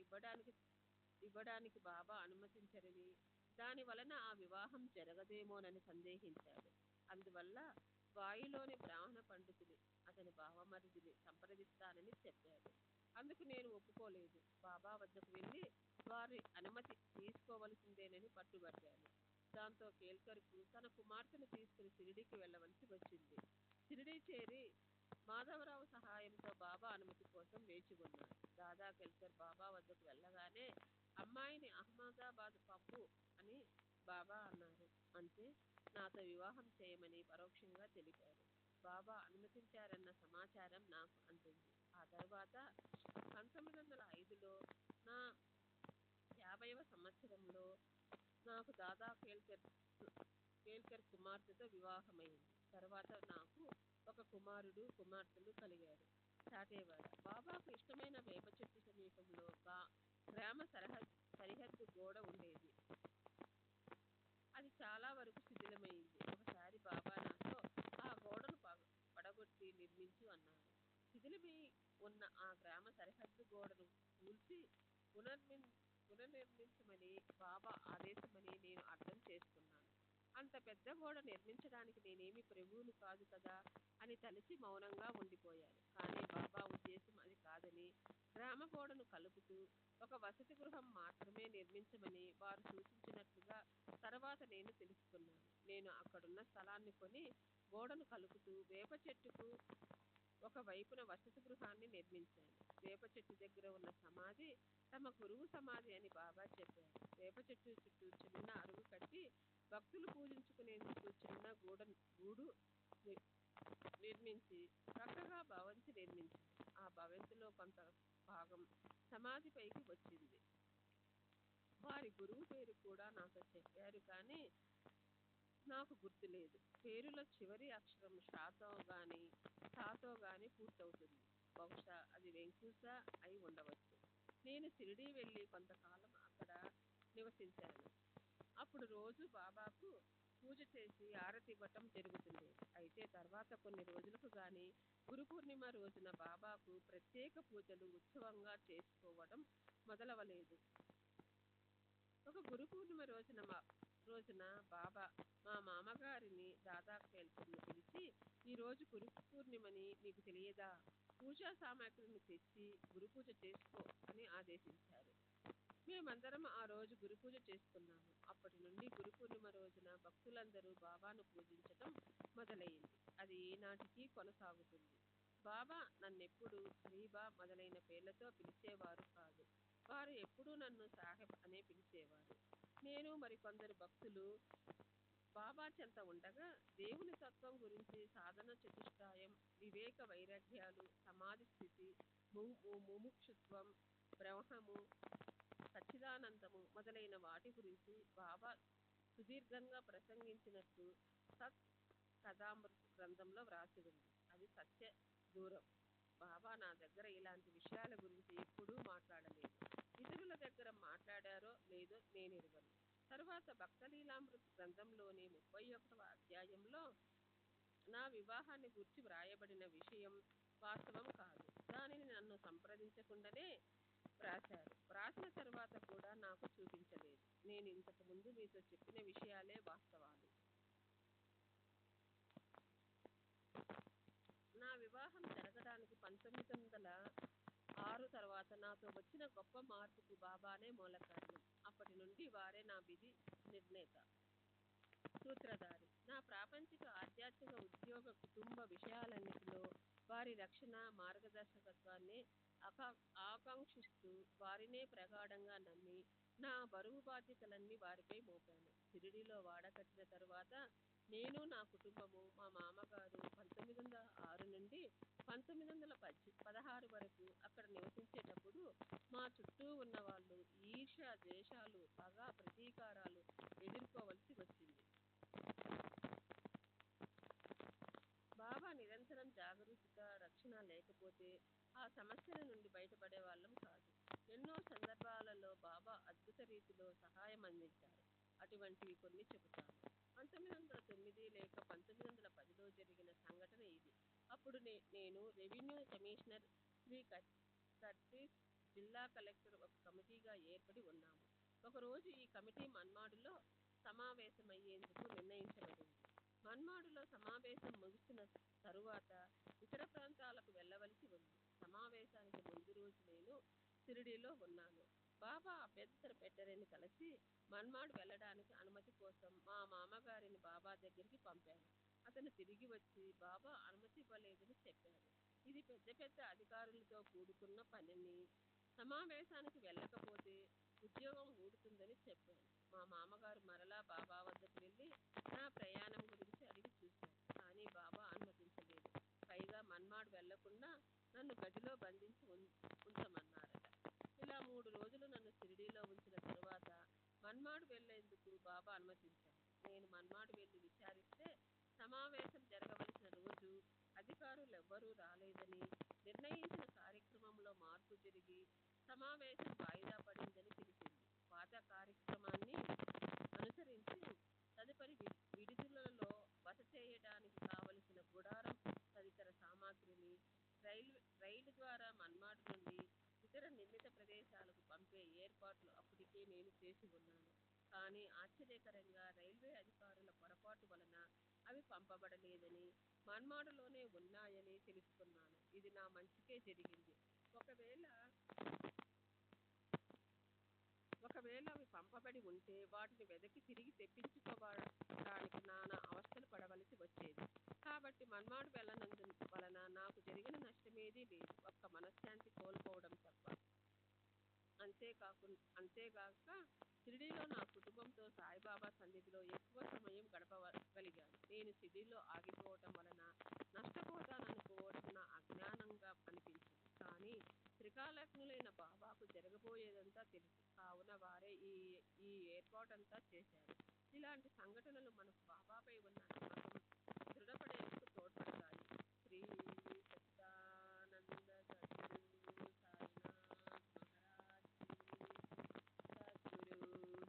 ఇవ్వడానికి బాబా అనుమతించరని, దాని వలన ఆ వివాహం జరగదేమోనని సందేహించాడు. అందువల్ల వాయిలోని బ్రాహ్మణ పండితుని, అతని బావమరిదిని సంప్రదిస్తానని చెప్పాడు. అందుకు నేను ఒప్పుకోలేదు. బాబా వద్దకు వెళ్ళి వారి అనుమతి తీసుకోవలసిందేనని పట్టుబట్టాను. దాంతో కేల్కర్కు తన కుమార్తెను తీసుకుని షిరిడీకి వెళ్ళవలసి వచ్చింది. షిరిడీ చేరి మాధవరావు సహాయంతో బాబా అనుమతి కోసం వేచి ఉన్నాడు. దాదా కేల్కర్ బాబా వద్దకు వెళ్ళగానే అమ్మాయిని అహ్మదాబాద్ పంపు అని బాబా అన్నారు. అంటే నాతో వివాహం చేయమని పరోక్షంగా తెలిపారు. బాబా అనుమతించారన్న సమాచారం నాకు అందింది. ఆ తర్వాత 1905లో నా 50వ సంవత్సరంలో నాకు దాదా కేల్కర్ కుమార్తెతో వివాహమైంది. తర్వాత నాకు ఒక కుమారుడు, కుమార్తెలు కలిగారు. చాటేవాడ బాబాకు ఇష్టమైన వేప చెట్టు సమీపంలో గ్రామ సరిహద్దు గోడ ఉండేది. అది చాలా వరకు శిథిలమైంది. ఒకసారి బాబా నాతో ఆ గోడను పడగొట్టి నిర్మించి పునర్నిర్మించమని బాబా ఆదేశమని నేను అర్థం చేసుకున్నాను. అంత పెద్ద గోడ నిర్మించడానికి నేనేమి ప్రభువును కాదు కదా అని తలచి మౌనంగా ఉండిపోయాను. కానీ బాబా ఉద్దేశం అది కాదని, గ్రామ గోడను కలుపుతూ ఒక వసతి గృహం మాత్రమే నిర్మించమని వారు సూచించినట్లుగా తర్వాత నేను తెలుసుకున్నాను. నేను అక్కడున్న స్థలాన్ని కొని గోడను కలుపుతూ వేప చెట్టుకు ఒక వైపున వసతి గృహాన్ని నిర్మించాను. వేప చెట్టు దగ్గర ఉన్న సమాధి తమ గురువు సమాధి అని బాబా చెప్పారు. వేప చెట్టు చుట్టూ చిన్న అరుగు కట్టి భక్తులు పూజించుకునేందుకు చిన్న గూడు నిర్మించి చక్కగా భవంతి నిర్మించారు. ఆ భవంతిలో కొంత భాగం సమాధి పైకి వచ్చింది. వారి గురువు పేరు కూడా నాతో చెప్పారు, కానీ నాకు గుర్తులేదు. పేరులో చివరి అక్షరం షాతో గాని పూర్తవుతుంది. బహుశా అది వెంకూస అయి ఉండవచ్చు. నేను షిరిడీ వెళ్ళి కొంతకాలం అక్కడ నివసించాను. అప్పుడు రోజు బాబాకు పూజ చేసి ఆరతి ఇవ్వటం జరుగుతుంది. అయితే తర్వాత కొన్ని రోజులకు గాని గురు పూర్ణిమ రోజున బాబాకు ప్రత్యేక పూజలు ఉత్సవంగా చేసుకోవడం మొదలవలేదు. ఒక గురు పూర్ణిమ రోజున బాబా మా మామగారిని దాదాకేల్పూర్ను పిలిచి, ఈ రోజు గురు పూర్ణిమని నీకు తెలియదా? పూజా సామాగ్రిని తెచ్చి గురు పూజ చేసుకో అని ఆదేశించారు. మేమందరం ఆ రోజు గురు పూజ చేసుకున్నాము. అప్పటి నుండి గురు పూర్ణిమ రోజున భక్తులందరూ బాబాను పూజించటం మొదలైంది. అది ఈనాటికి కొనసాగుతుంది. బాబా నన్నెప్పుడు హరీబా మొదలైన పేర్లతో పిలిచేవారు కాదు. వారు ఎప్పుడూ నన్ను సాహెబ్ అనే పిలిచేవారు. నేను మరికొందరు భక్తులు బాబా చెంత ఉండగా దేవుని తత్వం గురించి, సాధన చతుష్టయం, వివేక వైరాగ్యాలు, సమాధి స్థితి, ముముక్షుత్వం, బ్రహ్మము, సచ్చిదానందము మొదలైన వాటి గురించి బాబా సుదీర్ఘంగా ప్రసంగించినట్టు సత్ కథామృత గ్రంథంలో వ్రాసి ఉంది. అది సత్య దూరం. బాబా నా దగ్గర ఇలాంటి విషయాల గురించి ఎప్పుడూ మాట్లాడలేదు. ఇతరుల దగ్గర మాట్లాడారో లేదో నేనెరుగను. తరువాత భక్తలీలామృత గ్రంథంలోని 31వ అధ్యాయంలో నా వివాహాన్ని గూర్చి వ్రాయబడిన విషయం వాస్తవం కాదు. దానిని నన్ను సంప్రదించకుండానే వ్రాశారు. వ్రాసిన తర్వాత కూడా నాకు చూపించలేదు. నేను ఇంతకు ముందు మీతో చెప్పిన విషయాలే వాస్తవాలు. నా వివాహం జరగడానికి 1906 తర్వాత నాతో వచ్చిన గొప్ప మార్పుకు బాబానే మూల కారణం. అప్పటి నుండి వారే నా విధి నిర్ణేత, సూత్రధారి. నా ప్రాపంచిక, ఆధ్యాత్మిక, ఉద్యోగ, కుటుంబ విషయాలన్నిటిలో వారి రక్షణ, మార్గదర్శకత్వాన్ని ఆకాంక్షిస్తూ వారినే ప్రగాఢంగా నమ్మి నా బరువు బాధ్యతలన్నీ వారిపై మోపాను. షిరిడీలో వాడకట్టిన తరువాత నేను, నా కుటుంబము, మా మామగారు 1906 నుండి 1916 వరకు అక్కడ నివసించేటప్పుడు మా చుట్టూ ఉన్న వాళ్ళు ఈర్ష్య, ద్వేషాలు, పగ, ప్రతీకారాలు ఎదుర్కోవలసి వచ్చింది. బాబా నిరంతరం జాగరూకత, రక్షణ లేకపోతే ఆ సమస్యల నుండి బయటపడే వాళ్ళం కాదు. ఎన్నో సందర్భాలలో బాబా అద్భుత రీతిలో సహాయం అందించారు. అటువంటివి కొన్ని చెబుతాను. 1909 లేక 1910లో జరిగిన సంఘటన ఇది. అప్పుడు నేను రెవెన్యూ కమిషనర్ శ్రీ కర్టీస్, జిల్లా కలెక్టర్ ఒక కమిటీగా ఏర్పడి ఉన్నాము. ఒకరోజు ఈ కమిటీ మన్మాడులో సమావేశమయ్యేందుకు నిర్ణయించబడింది. మన్మాడులో సమావేశం ముగిసిన తరువాత ఇతర ప్రాంతాలకు వెళ్ళవలసి ఉంది. సమావేశానికి ముందు రోజు నేను షిరిడీలో ఉన్నాను. బాబా అభ్యంతర పెట్టరని కలిసి మన్మాడు వెళ్ళడానికి అనుమతి కోసం మా మామగారిని బాబా దగ్గరికి పంపాను. అతను తిరిగి వచ్చి బాబా అనుమతి ఇవ్వలేదని చెప్పాడు. ఇది పెద్ద పెద్ద అధికారులతో కూడుకున్న పనిని, సమావేశానికి వెళ్ళకపోతే ఉద్యోగం ఊడుతుందని చెప్పాను. మా మామగారు మరలా బాబా వద్దకు వెళ్ళి నా ప్రయాణం గురించి అడిగి చూశారు. కానీ బాబా అనుమతించలేదు. పైగా మన్మాడు వెళ్లకుండా నన్ను గదిలో బంధించి ఉంచమన్నారట. ఇలా 3 రోజులు నన్ను షిరిడీలో ఉంచిన తరువాత మన్మాడు వెళ్లేందుకు బాబా అనుమతించారు. నేను మన్మాడు వెళ్లి విచారిస్తే సమావేశం జరగవలసిన రోజు అధికారులెవ్వరూ రాలేదని, నిర్ణయించిన కార్యక్రమంలో మార్పు జరిగి సమావేశం వాయిదా పడిందని తెలిసింది. పాత కార్యక్రమాన్ని అనుసరించి తదుపరి విడుదలలో బస చేయడానికి కావలసిన గుడారం తదితర సామాగ్రిని రైలు ద్వారా మన్మాడు నుండి ఇతర నిర్ణీత ప్రదేశాలకు పంపే అవి పంపబడలేదని మన్మాడులోనే ఉన్నాయని తెలుసుకున్నాను. ఇది నా మంచికే జరిగింది. ఒకవేళ ఒకవేళ అవి పంపబడి ఉంటే వాటిని వెదకి తిరిగి తెప్పించుకోవడానికి నానా అవస్థలు పడవలసి వచ్చేది. కాబట్టి మన్మాడు వెళ్ళనందు వలన నాకు జరిగిన నష్టమేదీ లేదు, ఒక్క మనశ్శాంతి కోల్పోవడం తప్ప. అంతేగాక షిరిడీలో నా కుటుంబంతో సాయిబాబా సన్నిధిలో ఎక్కువ సమయం గడపగలిగాను. నేను షిరిడీలో ఆగిపోవటం వలన నష్టపోతాననుకోవడం నా అజ్ఞానంగా అనిపించింది. కానీ త్రికాలజ్ఞులైన బాబాకు జరగబోయేదంతా తెలుసు. కావున వారే ఈ ఏర్పాటంతా చేశారు. ఇలాంటి సంఘటనలు మనకు బాబాపై ఉన్న నమ్మకం దృఢపడేందుకు తోడ్పడతాయి. శ్రీ సచ్చిదానంద సద్గురు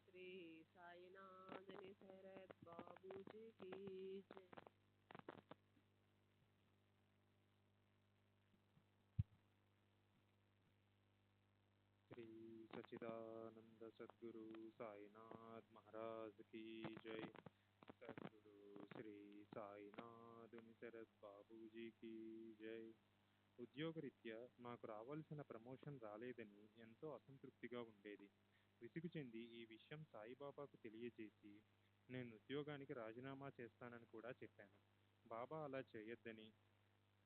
శ్రీ సాయినాథని శరత్ బాబూజీకి జై. శ్రీ సచ్చిదానంద సద్గురు సాయినాథ్ మహారాజ్ కి జై. సద్గురు శ్రీ సాయినాథుని శరత్ బాబూజీకి జై. ఉద్యోగరీత్యా నాకు రావాల్సిన ప్రమోషన్ రాలేదని ఎంతో అసంతృప్తిగా ఉండేది. విసుగు చెంది ఈ విషయం సాయిబాబాకు తెలియజేసి నేను ఉద్యోగానికి రాజీనామా చేస్తానని కూడా చెప్పాను. బాబా అలా చేయొద్దని,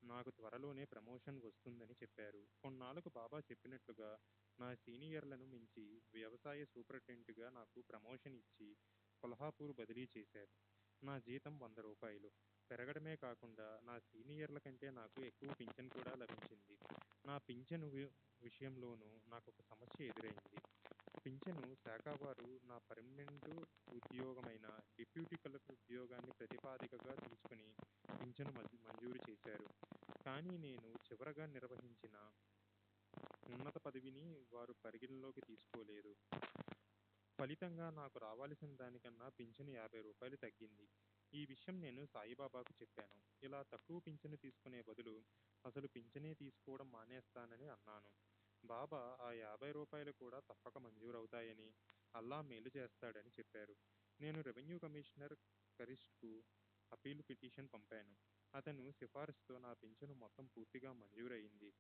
నాకు త్వరలోనే ప్రమోషన్ వస్తుందని చెప్పారు. కొన్నాళ్ళకు బాబా చెప్పినట్లుగా నా సీనియర్లను మించి వ్యవసాయ సూపరింటెండెంట్గా నాకు ప్రమోషన్ ఇచ్చి కొల్హాపూర్ బదిలీ చేశారు. నా జీతం 100 రూపాయలు పెరగడమే కాకుండా నా సీనియర్ల కంటే నాకు ఎక్కువ పింఛన్ కూడా లభించింది. నా పింఛను విషయంలోనూ నాకు ఒక సమస్య ఎదురైంది. పింఛను శాఖ వారు నా పర్మనెంట్ ఉద్యోగమైన డిప్యూటీ కలెక్టర్ ఉద్యోగాన్ని ప్రతిపాదికగా తీసుకుని పింఛను మంజూరు చేశారు. కానీ నేను చివరగా నిర్వహించిన ఉన్నత పదవిని వారు పరిగణలోకి తీసుకోలేదు. ఫలితంగా నాకు రావాల్సిన దానికన్నా పింఛను 50 రూపాయలు తగ్గింది. ఈ విషయం నేను సాయిబాబాకు చెప్పాను. ఇలా తక్కువ పింఛను తీసుకునే బదులు అసలు పింఛనే తీసుకోవడం మానేస్తానని అన్నాను. బాబా ఆ 50 రూపాయలు కూడా తప్పక మంజూరవుతాయని, అల్లా మేలు చేస్తాడని చెప్పారు. నేను రెవెన్యూ కమిషనర్ కరిష్కు అపీలు పిటిషన్ పంపాను. అతను సిఫారసుతో నా పింఛను మొత్తం పూర్తిగా మంజూరయింది.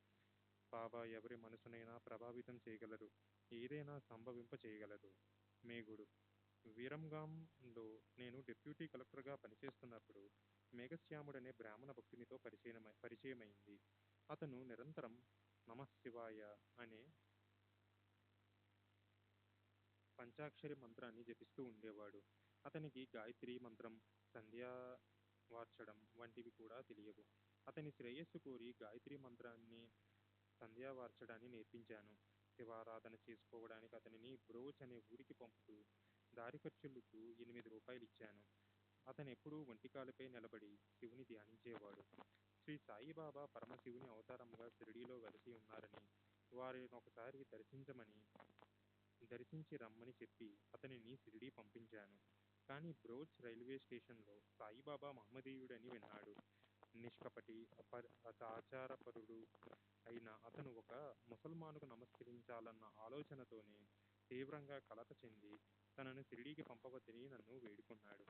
బాబా ఎవరి మనసునైనా ప్రభావితం చేయగలరు, ఏదైనా సంభవింప చేయగలరు. మేగుడు వీరంగాంలో నేను డిప్యూటీ కలెక్టర్గా పనిచేస్తున్నప్పుడు మేఘశ్యాముడనే బ్రాహ్మణ భక్తునితో పరిచయమైంది. అతను నిరంతరం నమఃశివాయ అనే పంచాక్షరి మంత్రాన్ని జపిస్తూ ఉండేవాడు. అతనికి గాయత్రి మంత్రం, సంధ్యావార్చడం వంటివి కూడా తెలియవు. అతని శ్రేయస్సు కోరి గాయత్రి మంత్రాన్ని, సంధ్యావార్చడాన్ని నేర్పించాను. శివారాధన చేసుకోవడానికి అతనిని బ్రోచ్ అనే ఊరికి పంపుతూ దారి ఖర్చులకు 8 రూపాయలు ఇచ్చాను. అతనెప్పుడూ ఒంటికాలుపై నిలబడి శివుని ధ్యానించేవాడు. శ్రీ సాయిబాబా పరమశివుని అవతారంగా షిరిడీలో వెలసి ఉన్నారని, వారిని ఒకసారి దర్శించి రమ్మని చెప్పి అతనిని షిరిడీ పంపించాను. కానీ బ్రోచ్ రైల్వే స్టేషన్లో సాయిబాబా మహమ్మదీయుడని విన్నాడు. నిష్కపటి ఆచారపరుడు అయిన అతను ఒక ముసల్మానుకు నమస్కరించాలన్న ఆలోచనతోనే తీవ్రంగా కలత చెంది తనను షిరిడీకి పంపవద్దని నన్ను వేడుకున్నాడు.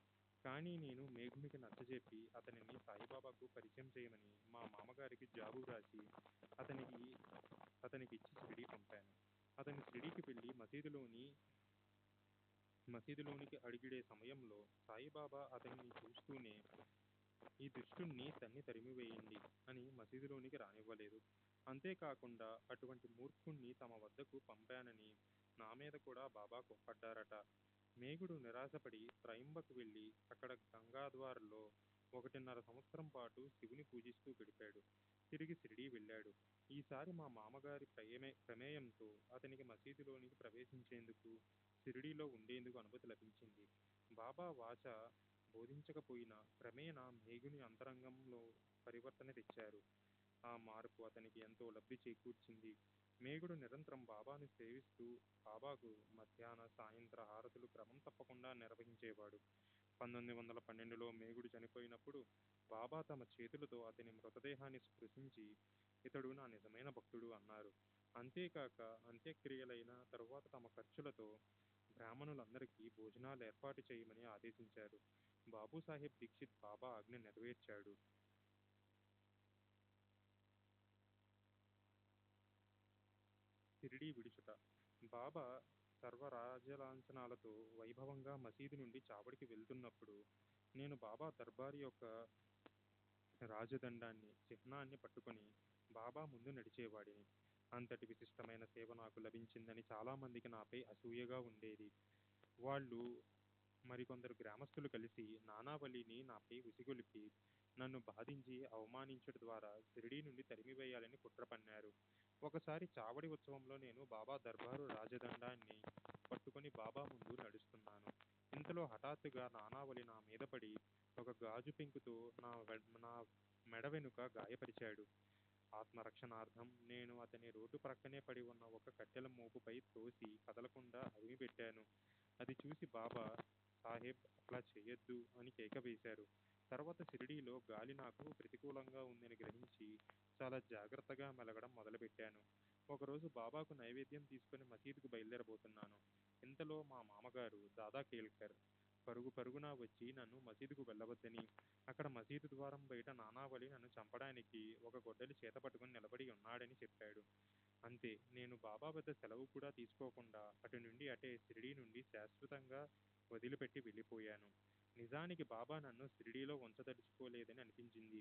కానీ నేను మేఘునికి నచ్చజెప్పి అతనిని సాయిబాబాకు పరిచయం చేయమని మా మామగారికి జాబు వ్రాసి అతనికి ఇచ్చి షిరిడీ పంపాను. అతను షిరిడీకి వెళ్ళి మసీదులోనికి అడుగిడే సమయంలో సాయిబాబా అతన్ని చూస్తూనే, ఈ దుష్టుణ్ణి తరిమివేయండి అని మసీదులోనికి రానివ్వలేదు. అంతేకాకుండా అటువంటి మూర్ఖుణ్ణి తమ వద్దకు పంపానని నా మీద కూడా బాబా కోప్పడ్డారట. మేఘుడు నిరాశపడి త్రయంబక్ వెళ్ళి అక్కడ గంగాద్వార్లో 1.5 సంవత్సరం పాటు శివుని పూజిస్తూ గడిపాడు. తిరిగి షిరిడీ వెళ్ళాడు. ఈసారి మా మామగారి ప్రమేయంతో అతనికి మసీదులోనికి ప్రవేశించేందుకు, షిరిడీలో ఉండేందుకు అనుమతి లభించింది. బాబా వాచ బోధించకపోయినా క్రమేణా మేఘుని అంతరంగంలో పరివర్తన తెచ్చారు. ఆ మార్పు అతనికి ఎంతో లబ్ధి చేకూర్చింది. మేఘుడు నిరంతరం బాబాను సేవిస్తూ బాబాకు మధ్యాహ్న సాయంత్ర హారతులు క్రమం తప్పకుండా నిర్వహించేవాడు. 1912లో మేఘుడు చనిపోయినప్పుడు బాబా తమ చేతులతో అతని మృతదేహాన్ని స్పృశించి, ఇతడు నా నిజమైన భక్తుడు అన్నారు. అంతేకాక అంత్యక్రియలైన తరువాత తమ ఖర్చులతో బ్రాహ్మణులందరికీ భోజనాలు ఏర్పాటు చేయమని ఆదేశించారు. బాబు సాహెబ్ దీక్షిత్ బాబా ఆజ్ఞ నెరవేర్చాడు. షిరిడీ విడుచుట. బాబా సర్వరాజలాంఛనాలతో వైభవంగా మసీదు నుండి చావడికి వెళ్తున్నప్పుడు నేను బాబా దర్బారు యొక్క రాజదండాన్ని చిహ్నాన్ని పట్టుకొని బాబా ముందు నడిచేవాడిని. అంతటి విశిష్టమైన సేవ నాకు లభించిందని చాలామందికి నాపై అసూయగా ఉండేది. వాళ్ళు మరికొందరు గ్రామస్తులు కలిసి నానావళిని నాపై ఉసిగొలిపి నన్ను బాధించి అవమానించడం ద్వారా షిరిడీ నుండి తరిమివేయాలని కుట్ర పన్నారు. ఒకసారి చావడి ఉత్సవంలో నేను బాబా దర్బారు రాజదండాన్ని పట్టుకొని బాబా ముందు నడుస్తున్నాను. ఇంతలో హఠాత్తుగా నానావళి నా మీద పడి ఒక గాజు పెంకుతో నా మెడ వెనుక గాయపరిచాడు. ఆత్మరక్షణార్థం నేను అతని రోడ్డు ప్రక్కనే పడి ఉన్న ఒక కట్టెల మోపుపై తోసి కదలకుండా అదిమి పెట్టాను. అది చూసి బాబా సాహెబ్ అట్లా చేయొద్దు అని కేక వేశారు. తర్వాత షిరిడీలో గాలి నాకు ప్రతికూలంగా ఉందని గ్రహించి చాలా జాగ్రత్తగా మెలగడం మొదలుపెట్టాను. ఒకరోజు బాబాకు నైవేద్యం తీసుకుని మసీదుకు బయలుదేరబోతున్నాను. ఇంతలో మా మామగారు దాదా కేల్కర్ పరుగు పరుగున వచ్చి నన్ను మసీదుకు వెళ్ళవద్దని, అక్కడ మసీదు ద్వారం బయట నానావళి నన్ను చంపడానికి ఒక గొడ్డలి చేత పట్టుకుని నిలబడి ఉన్నాడని చెప్పాడు. అంతే, నేను బాబా వద్ద సెలవు కూడా తీసుకోకుండా అటు నుండి అటే షిరిడీ నుండి శాశ్వతంగా వదిలిపెట్టి వెళ్ళిపోయాను. నిజానికి బాబా నన్ను షిరిడీలో ఉంచదలుచుకోలేదని అనిపించింది.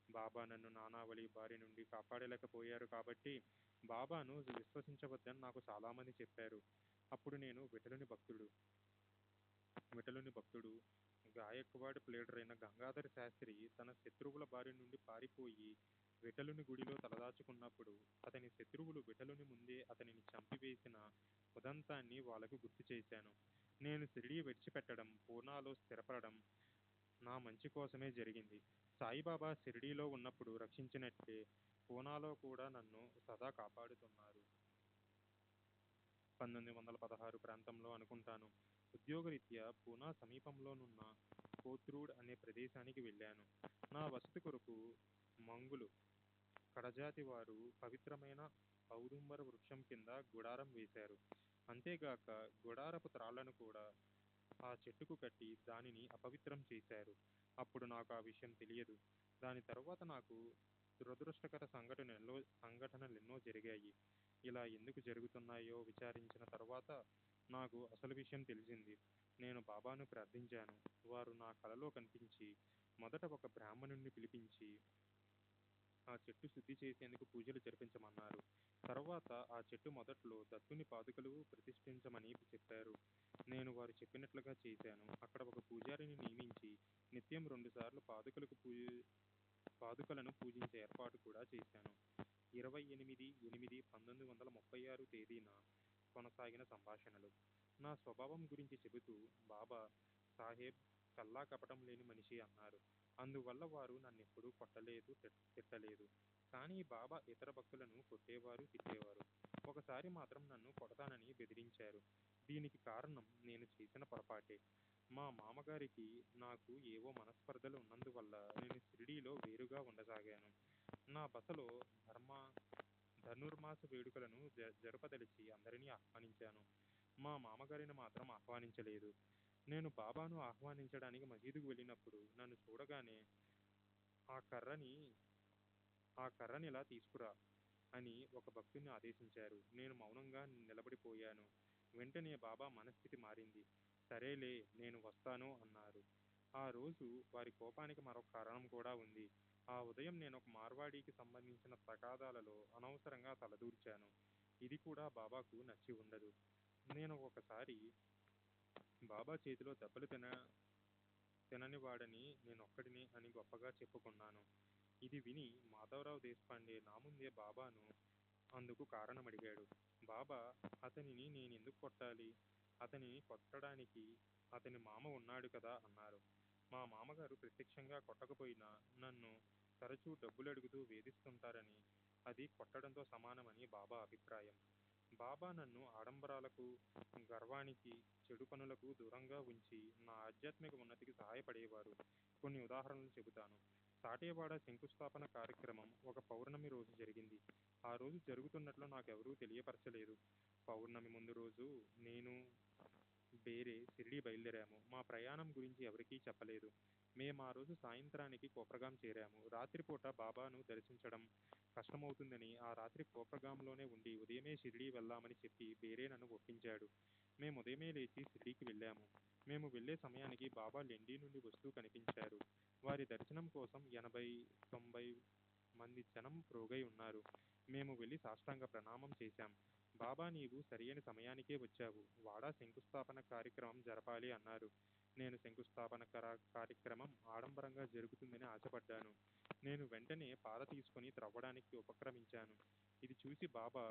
బాబా నన్ను నానావళి బారి నుండి కాపాడలేకపోయారు కాబట్టి బాబాను విశ్వసించవద్దని నాకు చాలామంది చెప్పారు. అప్పుడు నేను విఠలుని భక్తుడు గాయక్వాడ్ ప్లేడరైన గంగాధర శాస్త్రి తన శత్రువుల బారి నుండి పారిపోయి విఠలుని గుడిలో తలదాచుకున్నప్పుడు అతని శత్రువులు విఠలుని ముందే అతనిని చంపివేసిన ఉదంతాన్ని వాళ్లకు గుర్తు చేశాను. నేను షిరిడీ విడిచిపెట్టడం, పూనాలో స్థిరపడడం నా మంచి కోసమే జరిగింది. సాయిబాబా షిరిడీలో ఉన్నప్పుడు రక్షించినట్లే పూనాలో కూడా నన్ను సదా కాపాడుతున్నారు. 1916 ప్రాంతంలో అనుకుంటాను. ఉద్యోగరీత్యా పూనా సమీపంలోనున్న కోత్రూడ్ అనే ప్రదేశానికి వెళ్ళాను. నా వసతి కొరకు మంగులు కడజాతి వారు పవిత్రమైన ఔదుంబర వృక్షం కింద గుడారం వేశారు. అంతేగాక గుడారపు త్రాళ్లను కూడా ఆ చెట్టుకు కట్టి దానిని అపవిత్రం చేశారు. అప్పుడు నాకు ఆ విషయం తెలియదు. దాని తరువాత నాకు దురదృష్టకర సంఘటనలెన్నో జరిగాయి. ఇలా ఎందుకు జరుగుతున్నాయో విచారించిన తర్వాత నాకు అసలు విషయం తెలిసింది. నేను బాబాను ప్రార్థించాను. వారు నా కలలో కనిపించి మొదట ఒక బ్రాహ్మణుణ్ణి పిలిపించి ఆ చెట్టు శుద్ధి చేసేందుకు పూజలు జరిపించమన్నారు. తర్వాత ఆ చెట్టు మొదట్లో దత్తుని పాదుకలు ప్రతిష్ఠించమని చెప్పారు. నేను వారు చెప్పినట్లుగా చేశాను. అక్కడ ఒక పూజారిని నియమించి నిత్యం 2 సార్లు పాదుకలను పూజించే ఏర్పాటు కూడా చేశాను. 28/8/1936 తేదీన కొనసాగిన సంభాషణలు. నా స్వభావం గురించి చెబుతూ బాబా సాహెబ్ కల్లా కపటం లేని మనిషి అన్నారు. అందువల్ల వారు నన్నెప్పుడూ కొట్టలేదు, తిట్టలేదు. కానీ బాబా ఇతర భక్తులను కొట్టేవారు, తిట్టేవారు. ఒకసారి మాత్రం నన్ను కొడతానని బెదిరించారు. దీనికి కారణం నేను చేసిన పొరపాటే. మా మామగారికి నాకు ఏవో మనస్పర్ధలు ఉన్నందువల్ల నేను షిరిడీలో వేరుగా ఉండసాగాను. నా బసలో ధనుర్మాస వేడుకలను జరుపదలిచి అందరినీ ఆహ్వానించాను. మా మామగారిని మాత్రం ఆహ్వానించలేదు. నేను బాబాను ఆహ్వానించడానికి మసీదుకు వెళ్ళినప్పుడు నన్ను చూడగానే ఆ కర్రనిలా తీసుకురా అని ఒక భక్తుని ఆదేశించారు. నేను మౌనంగా నిలబడిపోయాను. వెంటనే బాబా మనస్థితి మారింది. సరేలే, నేను వస్తాను అన్నారు. ఆ రోజు వారి కోపానికి మరొక కారణం కూడా ఉంది. ఆ ఉదయం నేను ఒక మార్వాడీకి సంబంధించిన తగాదాలలో అనవసరంగా తలదూర్చాను. ఇది కూడా బాబాకు నచ్చి ఉండదు. నేను ఒకసారి బాబా చేతిలో దెబ్బలు తిననివాడని నేనొక్కడినే అని గొప్పగా చెప్పుకున్నాను. ఇది విని మాధవరావు దేశపాండే నా ముందే బాబాను అందుకు కారణమడిగాడు. బాబా, అతనిని నేనెందుకు కొట్టాలి? అతనిని కొట్టడానికి అతని మామ ఉన్నాడు కదా అన్నారు. మా మామగారు ప్రత్యక్షంగా కొట్టకపోయినా నన్ను తరచూ డబ్బులడుగుతూ వేధిస్తుంటారని, అది కొట్టడంతో సమానమని బాబా అభిప్రాయం. బాబా నన్ను ఆడంబరాలకు, గర్వానికి, చెడు పనులకు దూరంగా ఉంచి నా ఆధ్యాత్మిక ఉన్నతికి సహాయపడేవారు. కొన్ని ఉదాహరణలు చెబుతాను. సాటేవాడ శంకుస్థాపన కార్యక్రమం ఒక పౌర్ణమి రోజు జరిగింది. ఆ రోజు జరుగుతున్నట్లు నాకెవరూ తెలియపరచలేదు. పౌర్ణమి ముందు రోజు నేను వేరే షిరిడి బయలుదేరాము. మా ప్రయాణం గురించి ఎవరికీ చెప్పలేదు. మేము ఆ రోజు సాయంత్రానికి కోప్రగాం చేరాము. రాత్రిపూట బాబాను దర్శించడం కష్టమవుతుందని ఆ రాత్రి కోప్రగాంలోనే ఉండి ఉదయమే షిరిడి వెళ్దామని చెప్పి వేరే నన్ను ఒప్పించాడు. మేము ఉదయమే లేచి షిరిడీకి వెళ్ళాము. మేము వెళ్ళే సమయానికి బాబా లెండి నుండి వస్తూ కనిపించారు. వారి దర్శనం కోసం 80-90 మంది జనం ప్రోగై ఉన్నారు. మేము వెళ్ళి సాష్టాంగ ప్రణామం చేశాం. బాబా, నీవు సరియైన సమయానికే వచ్చావు. వాడా శంకుస్థాపన కార్యక్రమం జరపాలి అన్నారు. నేను శంకుస్థాపన కార్యక్రమం ఆడంబరంగా జరుగుతుందని ఆశపడ్డాను. నేను వెంటనే పార తీసుకుని త్రవ్వడానికి ఉపక్రమించాను. ఇది చూసి బాబా,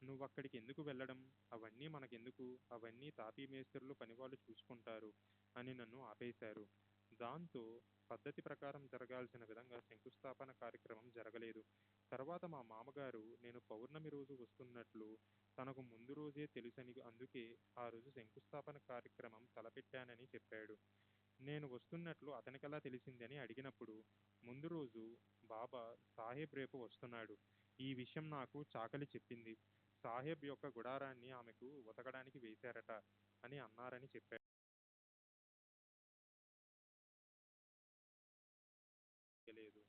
నువ్వక్కడికి ఎందుకు వెళ్ళడం? అవన్నీ మనకెందుకు? అవన్నీ తాపీ మేస్త్రులు పనివాళ్ళు చూసుకుంటారు అని నన్ను ఆపేశారు. దాంతో పద్ధతి ప్రకారం జరగాల్సిన విధంగా శంకుస్థాపన కార్యక్రమం జరగలేదు. తర్వాత మా మామగారు నేను పౌర్ణమి రోజు వస్తున్నట్లు తనకు ముందు రోజే తెలుసని, అందుకే ఆ రోజు శంకుస్థాపన కార్యక్రమం తలపెట్టానని చెప్పాడు. నేను వస్తున్నట్లు అతనికెలా తెలిసిందని అడిగినప్పుడు, ముందు రోజు బాబా సాహెబ్ రేపు వస్తున్నాడు, ఈ విషయం నాకు చాకలి చెప్పింది. సాహెబ్ యొక్క గుడారాన్ని ఆమెకు ఉతకడానికి వేశారట అని అన్నారని చెప్పాడు. లేదు.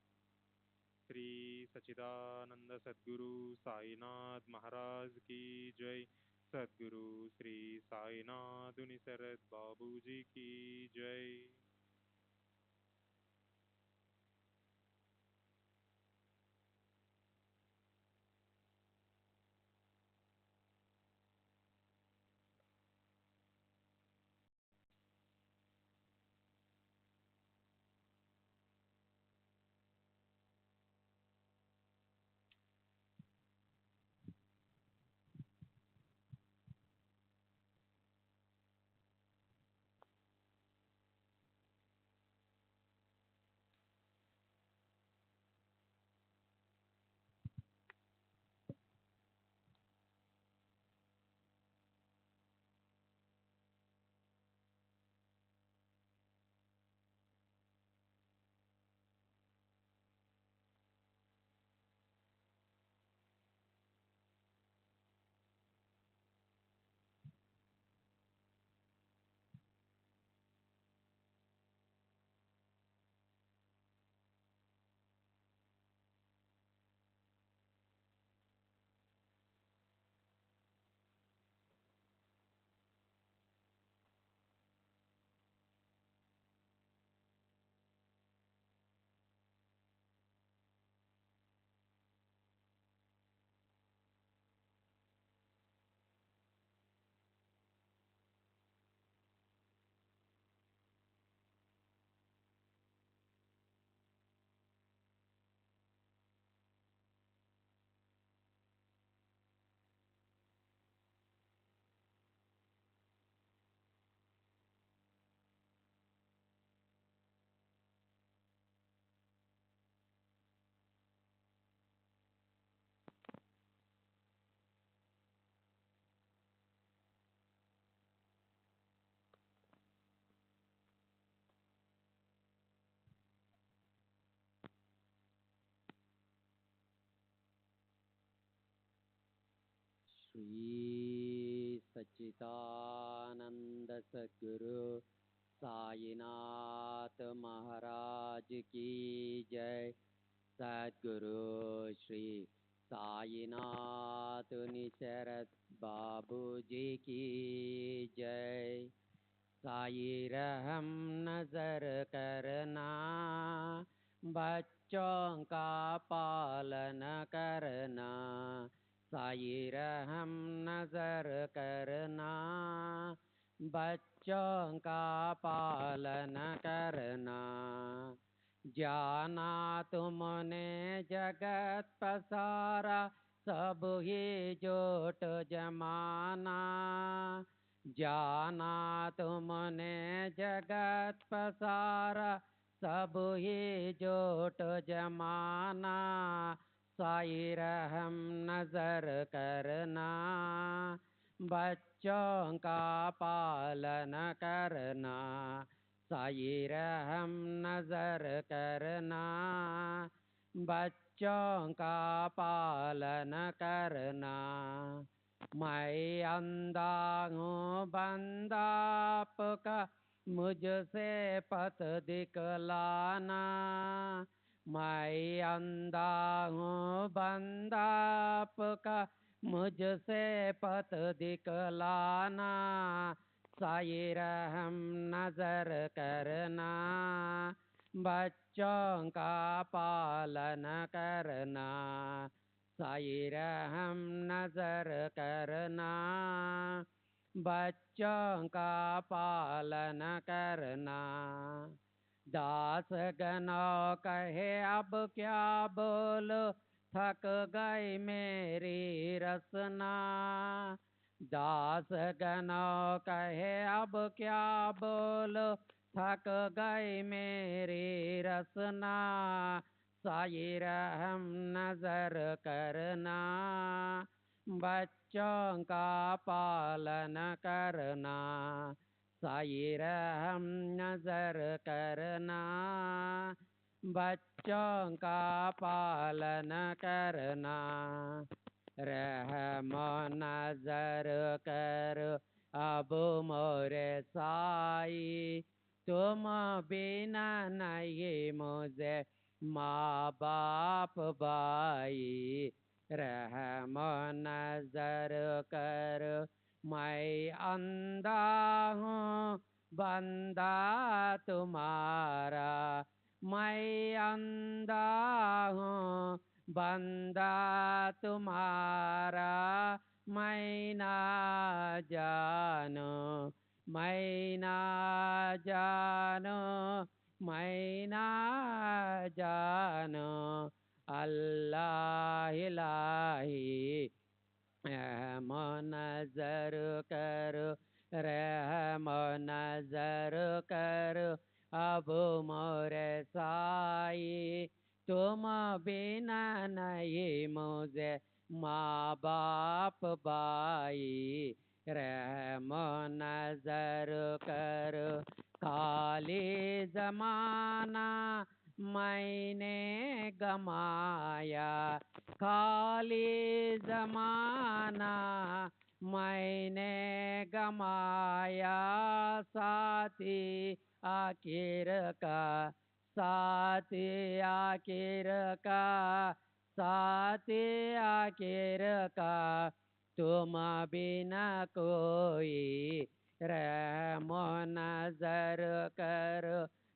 శ్రీ సచిదానంద సద్గురు సాయినాథ్ మహారాజ్ की जय. सद्गुरु श्री साईनाथ निसरद बाबूजी की जय. श्री सच्चिदानंद सद्गुरु साईनाथ महाराज की जय. सद्गुरु श्री साईनाथ निसरद बाबूजी की जय. साई रहम नजर करना, बच्चों का पालन करना. साई रहम नजर करना, बच्चों का पालन करना. जाना तुमने जगत पसारा, सब ही जोट जमाना. जाना तुमने जगत पसारा, सब ही जोट जमाना. साई रहम नजर करना, बच्चों का पालन करना. साई रहम नजर करना, बच्चों का पालन करना. मैं अंधा हूँ बंदा आपका, मुझसे पथ दिखलाना। मैं अंधा हूँ बंदा आपका, मुझसे पथ दिखलाना। साई रहम नजर करना, बच्चों का पालन करना। साई रहम नजर करना, बच्चों का पालन करना। दास गनौ कहे अब क्या बोलो, थक गई मेरी रसना। दास गनौ कहे अब क्या बोलो, थक गई मेरी रसना। साई रहम नजर करना, बच्चों का पालन करना। साई रहम नजर करना, बच्चों का पालन करना। रहम नजर कर अब मोरे साई, तुम बिना नहीं मुझे माँ बाप भाई। रहम नजर कर मैं अंधा हूँ बंदा तुम्हारा। मैं अंधा हूँ बंदा तुम्हारा। मैं ना जानो, मैं ना जानो, मैं ना जानो। अल्लाह इलाही रहम नजर कर, रहम नजर कर अब मोरे साई। तुम बिना नहीं मुझे माँ बाप भाई। रहम नजर कर खाली जमाना मैंने गमाया। खाली जमाना मैंने गमाया, साथी आखिर का, साथी आखिर का, साथी आखिर का। तुम बिना कोई रहम नजर कर,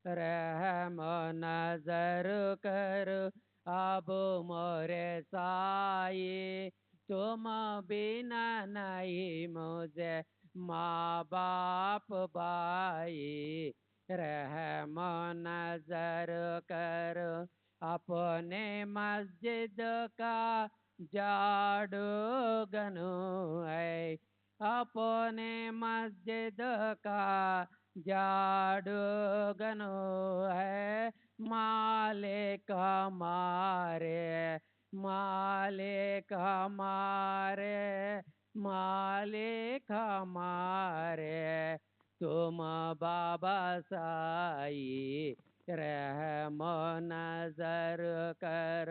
रहम नजर कर अब मोरे साई। तुम बिना नहीं मुझे माँ बाप भाई। रहम नजर कर अपने मस्जिद का झाड़ू गनु है। अपने मस्जिद का झाड़ू गनु है। मालिक हमारे, मालिक हमारे, मालिक हमारे। तुम बाबा साई रहम नजर कर,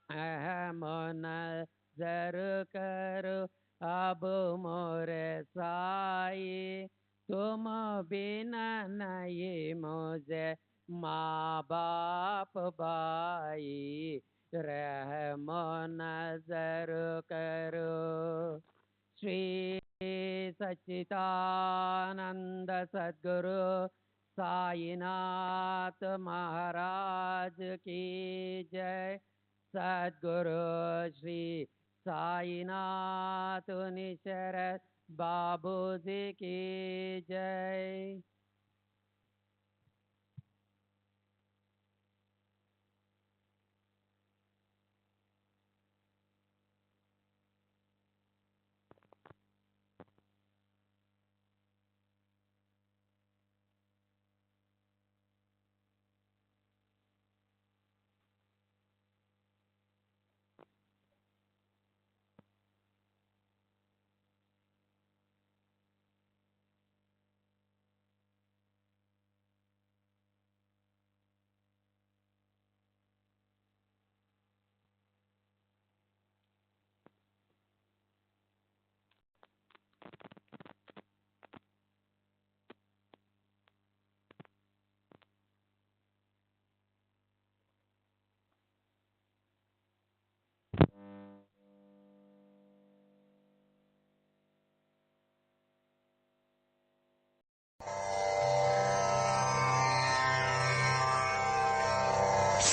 रहम नजर कर अब मोरे साई। तुम बिना नहीं मुझे माँ बाप भाई। रहम नजर करो। श्री सच्चिदानंद सद्गुरु साईनाथ महाराज की जय। सद्गुरु श्री साईनाथ निशरद बाबू जी की जय।